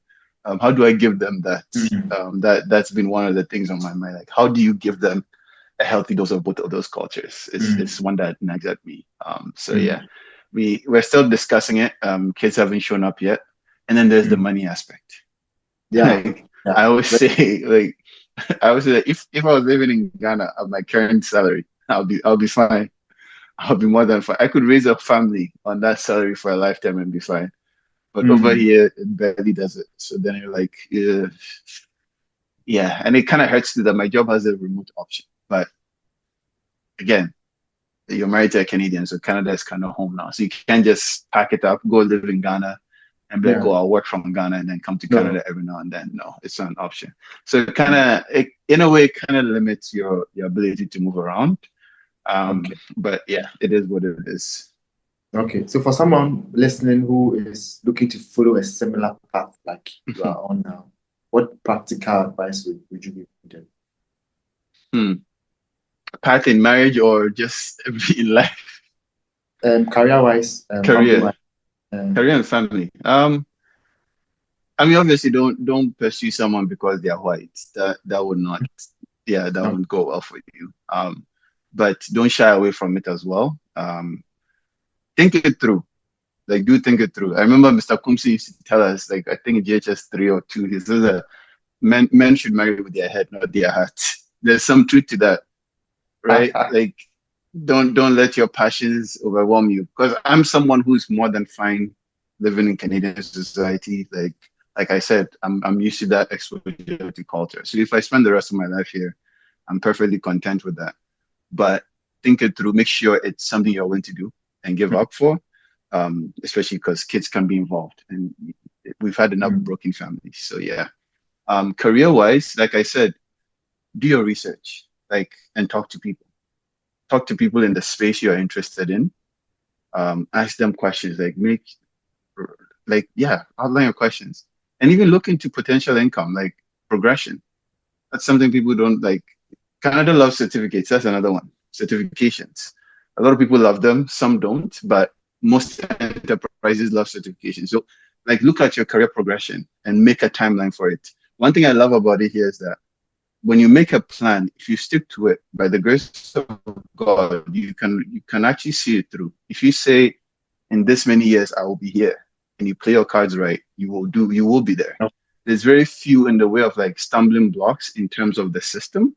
How do I give them that? Mm. That's been one of the things on my mind. Like, how do you give them a healthy dose of both of those cultures? It's Mm. one that nags at me. So yeah, Mm. we're still discussing it. Kids haven't shown up yet, and then there's the Mm. money aspect. Yeah. Like Yeah. I always say, like I always say, that if I was living in Ghana at my current salary, I'll be fine. I'll be more than fine. I could raise a family on that salary for a lifetime and be fine. But over Mm. here, it barely does it. So then you're like, yeah, and it kind of hurts too that my job has a remote option. But again, you're married to a Canadian, so Canada is kind of home now. So you can't just pack it up, go live in Ghana, and be like, Yeah. oh, I'll work from Ghana and then come to No. Canada every now and then. No, it's not an option. So in a way, it kind of limits your ability to move around. Okay. But yeah, it is what it is. Okay. So for someone listening who is looking to follow a similar path like you are on now, what practical advice would you give them? Hmm. Path in marriage or just in life, Career-wise, career, family-wise. Um, career and family. I mean, obviously, don't pursue someone because they are white. That would not, yeah, that no. wouldn't go well for you. But don't shy away from it as well. Think it through. Like, do think it through. I remember Mr. Kumsi used to tell us, like, I think in GHS 3 or 2, he says that men should marry with their head, not their heart. There's some truth to that, right? Like, don't let your passions overwhelm you. Because I'm someone who's more than fine living in Canadian society. Like I said, I'm used to that exposure to culture. So if I spend the rest of my life here, I'm perfectly content with that. But think it through, make sure it's something you're willing to do and give up for. Especially because kids can be involved and we've had enough Mm. broken families. So yeah. Career wise, like I said, do your research, like, and talk to people in the space you're interested in. Ask them questions, yeah, outline your questions, and even look into potential income, like progression. That's something people don't like. Canada loves certificates. That's another one. Certifications. A lot of people love them. Some don't, but most enterprises love certifications. So, like, look at your career progression and make a timeline for it. One thing I love about it here is that when you make a plan, if you stick to it, by the grace of God, you can actually see it through. If you say, in this many years I will be here, and you play your cards right, you will be there. There's very few in the way of like stumbling blocks in terms of the system.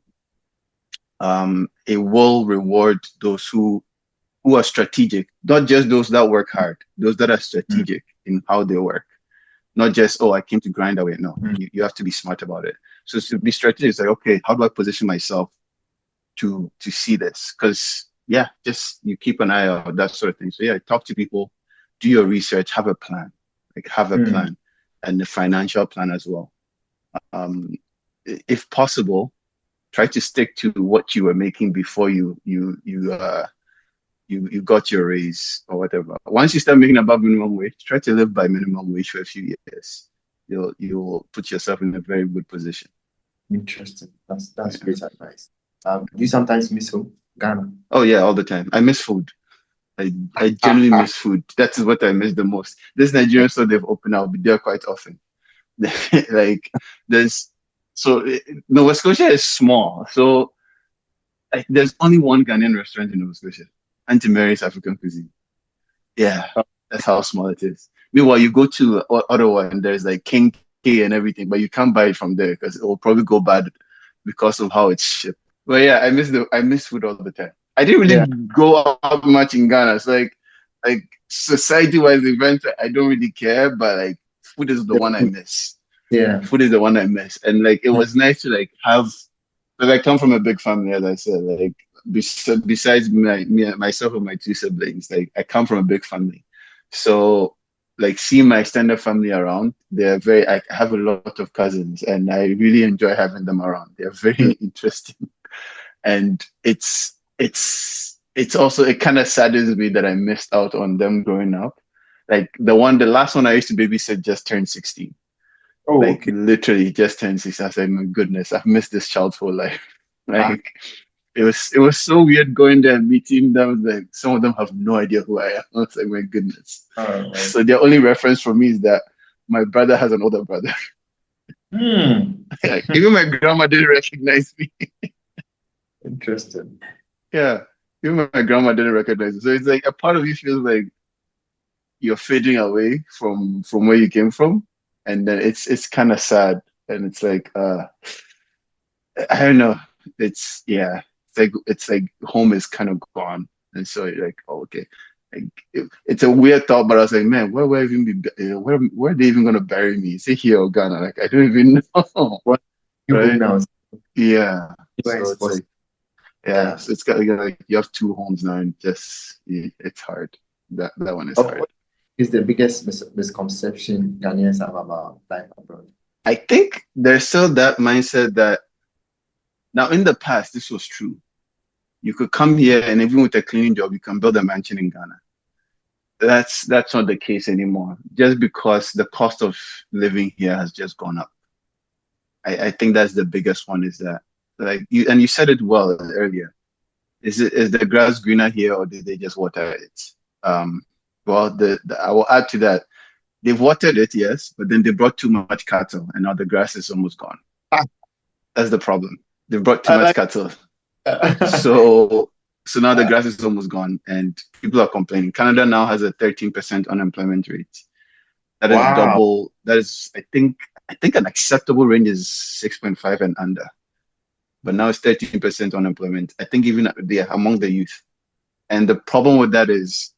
It will reward those who are strategic, not just those that work hard, those that are Mm, strategic in how they work. Not just, oh, I came to grind away. No, mm, you have to be smart about it. So to be strategic, it's like, okay, how do I position myself to see this? Because yeah, just you keep an eye out, that sort of thing. So yeah, talk to people, do your research, have a plan, like have a mm. plan, and the financial plan as well. Um, if possible, try to stick to what you were making before you got your raise or whatever. Once you start making above minimum wage, try to live by minimum wage for a few years. You'll put yourself in a very good position. Interesting. That's Yeah. great advice. Do you sometimes miss home, Ghana? Oh yeah, all the time. I miss food. I generally miss food. That is what I miss the most. This Nigerian store they've opened, I'll be there quite often. Like there's Nova Scotia is small, so like, there's only one Ghanaian restaurant in Nova Scotia, Auntie Mary's African Cuisine. Yeah, that's how small it is. Meanwhile, you go to Ottawa and there's like King K and everything, but you can't buy it from there because it will probably go bad because of how it's shipped. But yeah, I miss food all the time. I didn't really Yeah. go out much in Ghana. So like society-wise events, I don't really care, but like food is the The one I food. miss. Yeah. Food is the one I miss. And like it Mm, was nice to like have because I come from a big family, as I said, like besides myself and my two siblings, like I come from a big family. So like seeing my extended family around, I have a lot of cousins and I really enjoy having them around. They're mm, very interesting. And it's also it kind of saddens me that I missed out on them growing up. Like the last one I used to babysit just turned 16. Oh, Like okay. literally just turned 16. I was like, my goodness, I've missed this child's whole life. Like it was so weird going there and meeting them. Like some of them have no idea who I am. I was like, my goodness. Right. So their only reference for me is that my brother has an older brother. Hmm. Like, even my grandma didn't recognize me. Interesting. Yeah. Even my grandma didn't recognize me. So it's like a part of you feels like you're fading away from where you came from. And then it's kind of sad. And it's like I don't know. It's like home is kind of gone, and so you're like, oh, okay. Like it's a weird thought, but I was like, man, where will I even be? Where are they even gonna bury me? Is it here or Ghana? Like I don't even know, What new home right? now? Yeah. Where So is it's possible? like, yeah. Yeah. So it's got like you have two homes now, and it's hard. That one is hard. What is the biggest misconception Ghanaians have about life abroad? I think there's still that mindset that now in the past this was true. You could come here and even with a cleaning job, you can build a mansion in Ghana. That's not the case anymore. Just because the cost of living here has just gone up. I think that's the biggest one is that like you said it well earlier. Is the grass greener here or did they just water it? Um well I will add to that. They've watered it, yes, but then they brought too much cattle and now the grass is almost gone. Ah, That's the problem. They brought too I much like cattle. that. So now the grass is almost gone and people are complaining. Canada now has a 13% unemployment rate. That is Wow. double. That is, I think an acceptable range is 6.5 and under. But now it's 13% unemployment. I think even there among the youth. And the problem with that is,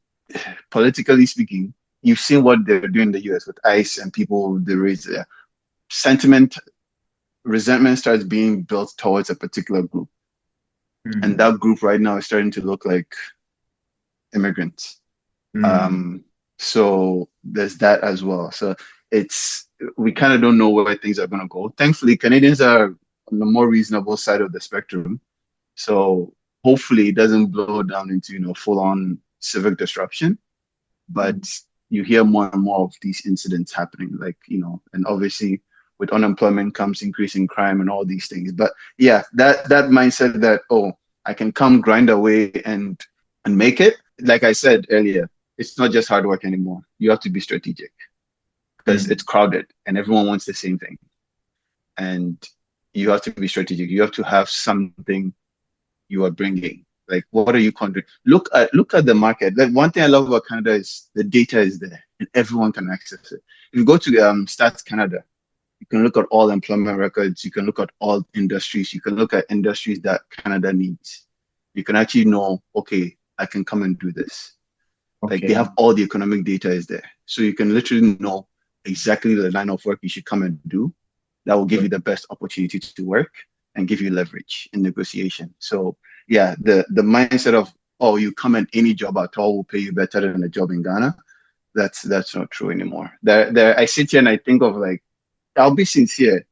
politically speaking, you've seen what they're doing in the US with ICE and people, the raise their sentiment, resentment starts being built towards a particular group. And Hmm. that group right now is starting to look like immigrants. Hmm. Um, so there's that as well. So it's we kind of don't know where things are going to go. Thankfully, Canadians are on the more reasonable side of the spectrum. So hopefully it doesn't blow down into full on civic disruption. But Hmm. you hear more and more of these incidents happening, like and obviously with unemployment comes increase in crime and all these things. But yeah, that mindset that, oh, I can come grind away and make it. Like I said earlier, it's not just hard work anymore. You have to be strategic because Mm. it's crowded and everyone wants the same thing. And you have to be strategic. You have to have something you are bringing. Like, what are you contributing? Look at the market. Like, one thing I love about Canada is the data is there and everyone can access it. If you go to Stats Canada, you can look at all employment records. You can look at all industries. You can look at industries that Canada needs. You can actually know, okay, I can come and do this. Like they Okay. have all the economic data is there. So you can literally know exactly the line of work you should come and do that will give you the best opportunity to work and give you leverage in negotiation. So yeah, the mindset of, oh, you come and any job at all will pay you better than a job in Ghana. That's not true anymore. There I sit here and I think of like, I'll be sincere.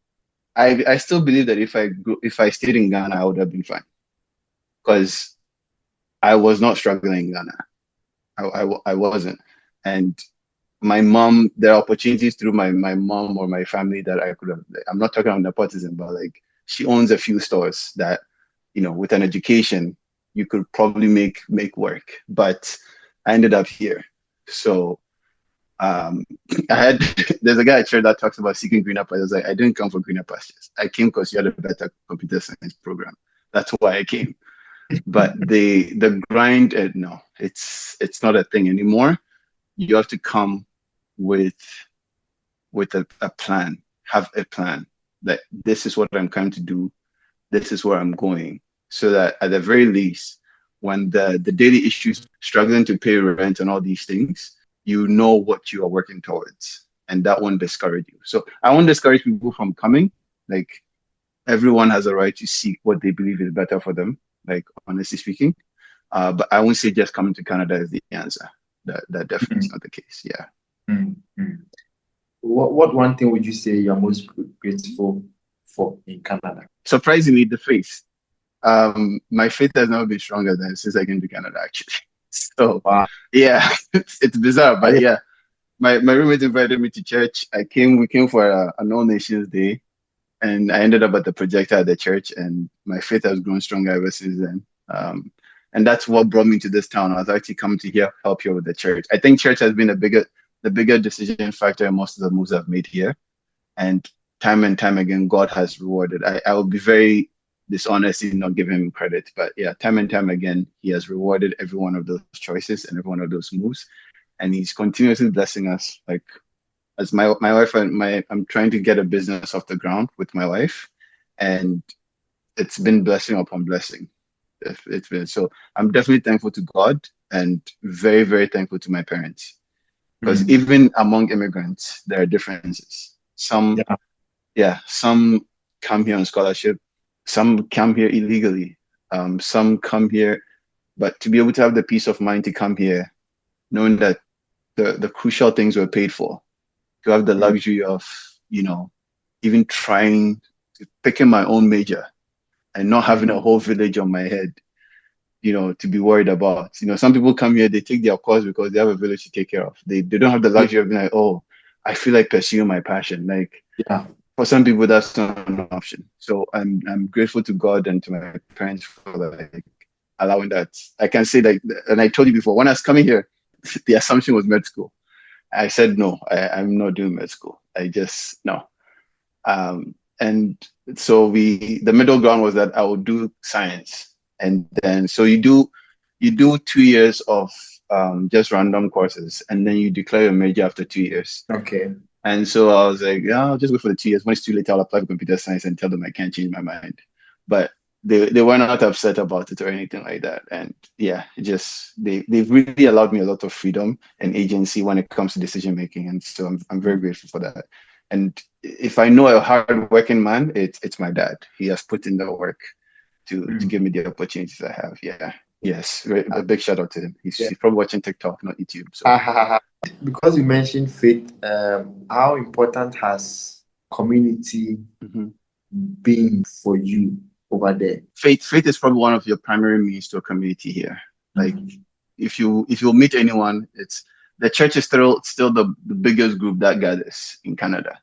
I still believe that if I stayed in Ghana, I would have been fine because I was not struggling in Ghana. I wasn't. And my mom, there are opportunities through my mom or my family that I could have. I'm not talking about nepotism, but like she owns a few stores that, with an education, you could probably make work. But I ended up here. So um, I had there's a guy at church that talks about seeking greener pastures. Like, I didn't come for greener pastures. I came because you had a better computer science program. That's why I came. But the grind, no, it's not a thing anymore. You have to come with a plan, have a plan that this is what I'm trying to do, this is where I'm going, so that at the very least, when the daily issues, struggling to pay rent and all these things, you know what you are working towards, and that won't discourage you. So I won't discourage people from coming. Like everyone has a right to seek what they believe is better for them. Like honestly speaking, but I won't say just coming to Canada is the answer. That definitely is Mm. not the case. Yeah. Mm. Mm. What one thing would you say you're most grateful for in Canada? Surprisingly, the faith. My faith has never been stronger than since I came to Canada, actually. So, Wow. yeah, it's bizarre, Ah, but yeah. yeah, my roommate invited me to church. We came for an All Nations Day, and I ended up at the projector at the church, and my faith has grown stronger ever since then. And that's what brought me to this town. I was actually coming to here, help here with the church. I think church has been the bigger decision factor in most of the moves I've made here. And time again, God has rewarded. I will be very dishonest in not giving him credit, but yeah, time and time again, he has rewarded every one of those choices and every one of those moves, and he's continuously blessing us. Like as my wife and I'm trying to get a business off the ground with my wife, and it's been blessing upon blessing. It's been so. I'm definitely thankful to God and very very thankful to my parents because Mm. even among immigrants there are differences. Yeah. Some come here on scholarship, some come here illegally, some come here, but to be able to have the peace of mind to come here, knowing that the crucial things were paid for, to have the Mm. luxury of, even trying to picking my own major and not having a Mm. whole village on my head, to be worried about. Some people come here, they take their course because they have a village to take care of. They don't have the Yeah. luxury of being like, oh, I feel like pursuing my passion. Like Yeah. for some people that's not an option. So I'm grateful to God and to my parents for like allowing that. I can say that, and I told you before when I was coming here, the assumption was med school. I said no, I'm not doing med school. I just no. And so the middle ground was that I would do science, and then so you do 2 years of just random courses, and then you declare your major after 2 years. Okay. And so I was like, yeah, I'll just wait for the 2 years. When it's too late, I'll apply for computer science and tell them I can't change my mind. But they were not upset about it or anything like that. And yeah, they've really allowed me a lot of freedom and agency when it comes to decision making. And so I'm very Mm. grateful for that. And if I know a hard working man, it's my dad. He has put in the work to Mm. give me the opportunities I have. Yeah. Yes. A Ah, big shout out to him. He's, yeah. he's probably watching TikTok, not YouTube. So Because you mentioned faith, how important has community mhm. been for you over there? Faith is probably one of your primary means to a community here. Like Mm. if you meet anyone, it's the church is still the biggest group that gathers in Canada.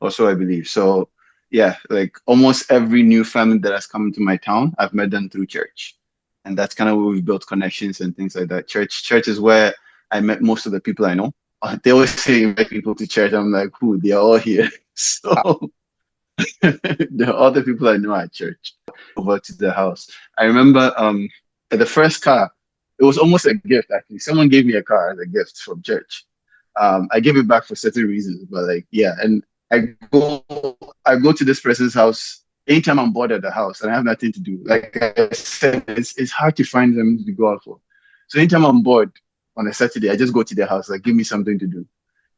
or so I believe. So yeah, like almost every new family that has come into my town, I've met them through church. And that's kind of where we've built connections and things like that. Church is where I met most of the people I know. They always say invite people to church. I'm like, who? They are all here. So the other people I know at church over to the house. I remember the first car, it was almost a gift actually. Someone gave me a car as a gift from church. I gave it back for certain reasons, but like yeah, and I go I go to this person's house anytime I'm bored at the house and I have nothing to do. Like I said, it's hard to find them to go out for. So anytime I'm bored on a Saturday, I just go to their house, like give me something to do.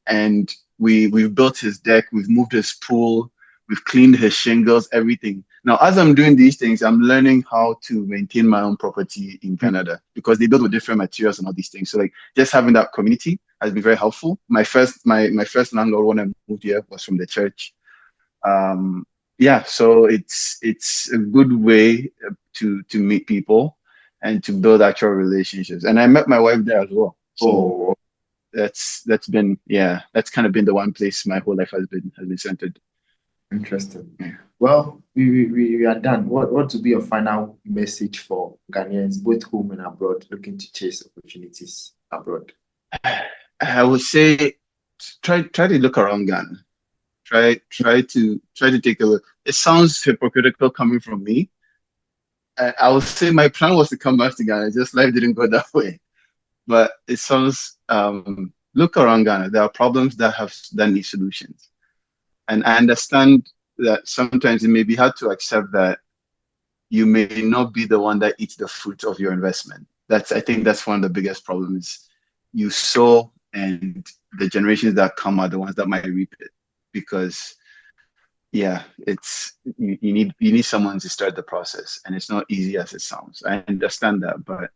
And we've built his deck, we've moved his pool, we've cleaned his shingles, everything. Now, as I'm doing these things, I'm learning how to maintain my own property in Canada because they build with different materials and all these things. So like just having that community has been very helpful. My first landlord when I moved here was from the church. Yeah, so it's a good way to meet people and to build actual relationships. And I met my wife there as well. So Oh, that's been yeah, that's kind of been the one place my whole life has been centered. interesting. Well, we are done. What would be your final message for Ghanaians, both home and abroad, looking to chase opportunities abroad? I would say try to look around Ghana. Try to take a look. It sounds hypocritical coming from me. I would say my plan was to come back to Ghana, just life didn't go that way. But it sounds look around Ghana. There are problems that need solutions. And I understand that sometimes it may be hard to accept that you may not be the one that eats the fruit of your investment. I think that's one of the biggest problems. You sow and the generations that come are the ones that might reap it. Because yeah, you need someone to start the process. And it's not easy as it sounds. I understand that, but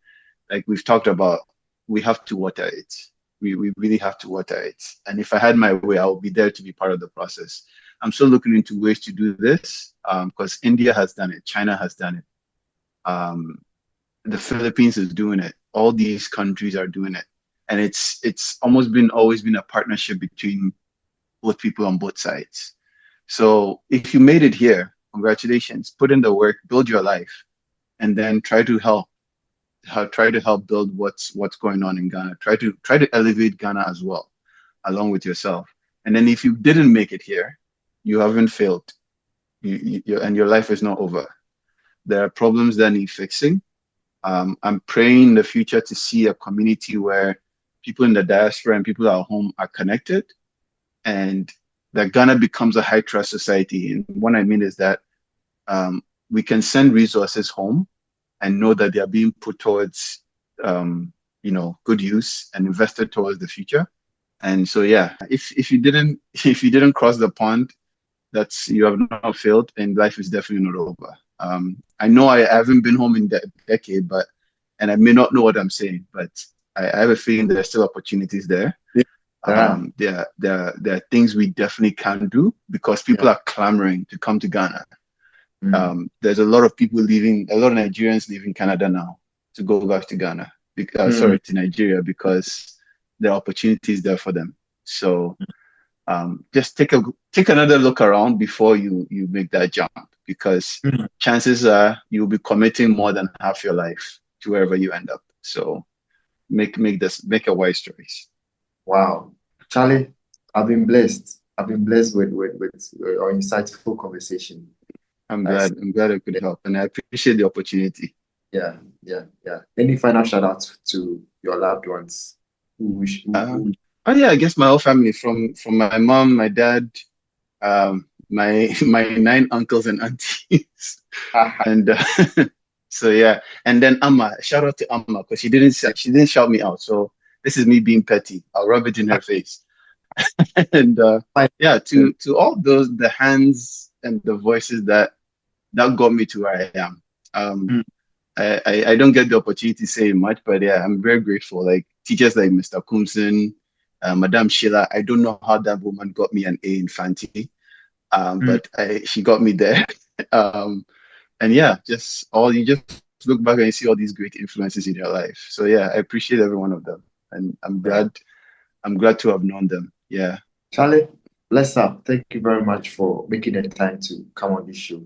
like we've talked about, we have to water it. We really have to water it. And if I had my way, I would be there to be part of the process. I'm still looking into ways to do this because India has done it, China has done it, the Philippines is doing it. All these countries are doing it, and it's always been a partnership between both people on both sides. So if you made it here, congratulations. Put in the work, build your life, and then try to help build what's going on in Ghana. Try to elevate Ghana as well, along with yourself. And then if you didn't make it here, you haven't failed. And your life is not over. There are problems that need fixing. I'm praying in the future to see a community where people in the diaspora and people at home are connected, and that Ghana becomes a high trust society. And what I mean is that we can send resources home and know that they are being put towards good use and invested towards the future. And so yeah, if you didn't cross the pond, that's you have not failed, and life is definitely not over. I know I haven't been home in that decade, and I may not know what I'm saying, but I have a feeling there are still opportunities there. Yeah. There are things we definitely can do because people Yeah. are clamoring to come to Ghana. Mm. There's a lot of people leaving, a lot of Nigerians leaving Canada now to go back to Ghana, Mm. to Nigeria, because there are opportunities there for them. So just take another look around before you make that jump, because Mm. chances are you'll be committing more than half your life to wherever you end up. So make a wise choice. Wow. Charlie, I've been blessed with our insightful conversation. I'm Nice. glad I'm glad I could help, and I appreciate the opportunity. Yeah, yeah, yeah. Any final shout outs to your loved ones who wish who Um, oh yeah, I guess my whole family, from my mom, my dad, my nine uncles and aunties, and so yeah, and then Amma. Shout out to Amma because she didn't shout me out. So this is me being petty. I'll rub it in her face. And yeah, to all those the hands and the voices that got me to where I am. Um, Mm. I don't get the opportunity to say much, but yeah, I'm very grateful. Like teachers like Mr. Kumson, Madame Sheila. I don't know how that woman got me an A in Fanti, Mm. but she got me there. Um, and yeah, you just look back and you see all these great influences in your life. So yeah, I appreciate every one of them, and I'm Yeah. glad to have known them. Yeah. Charlie, Bless up. Thank you very much for making the time to come on this show.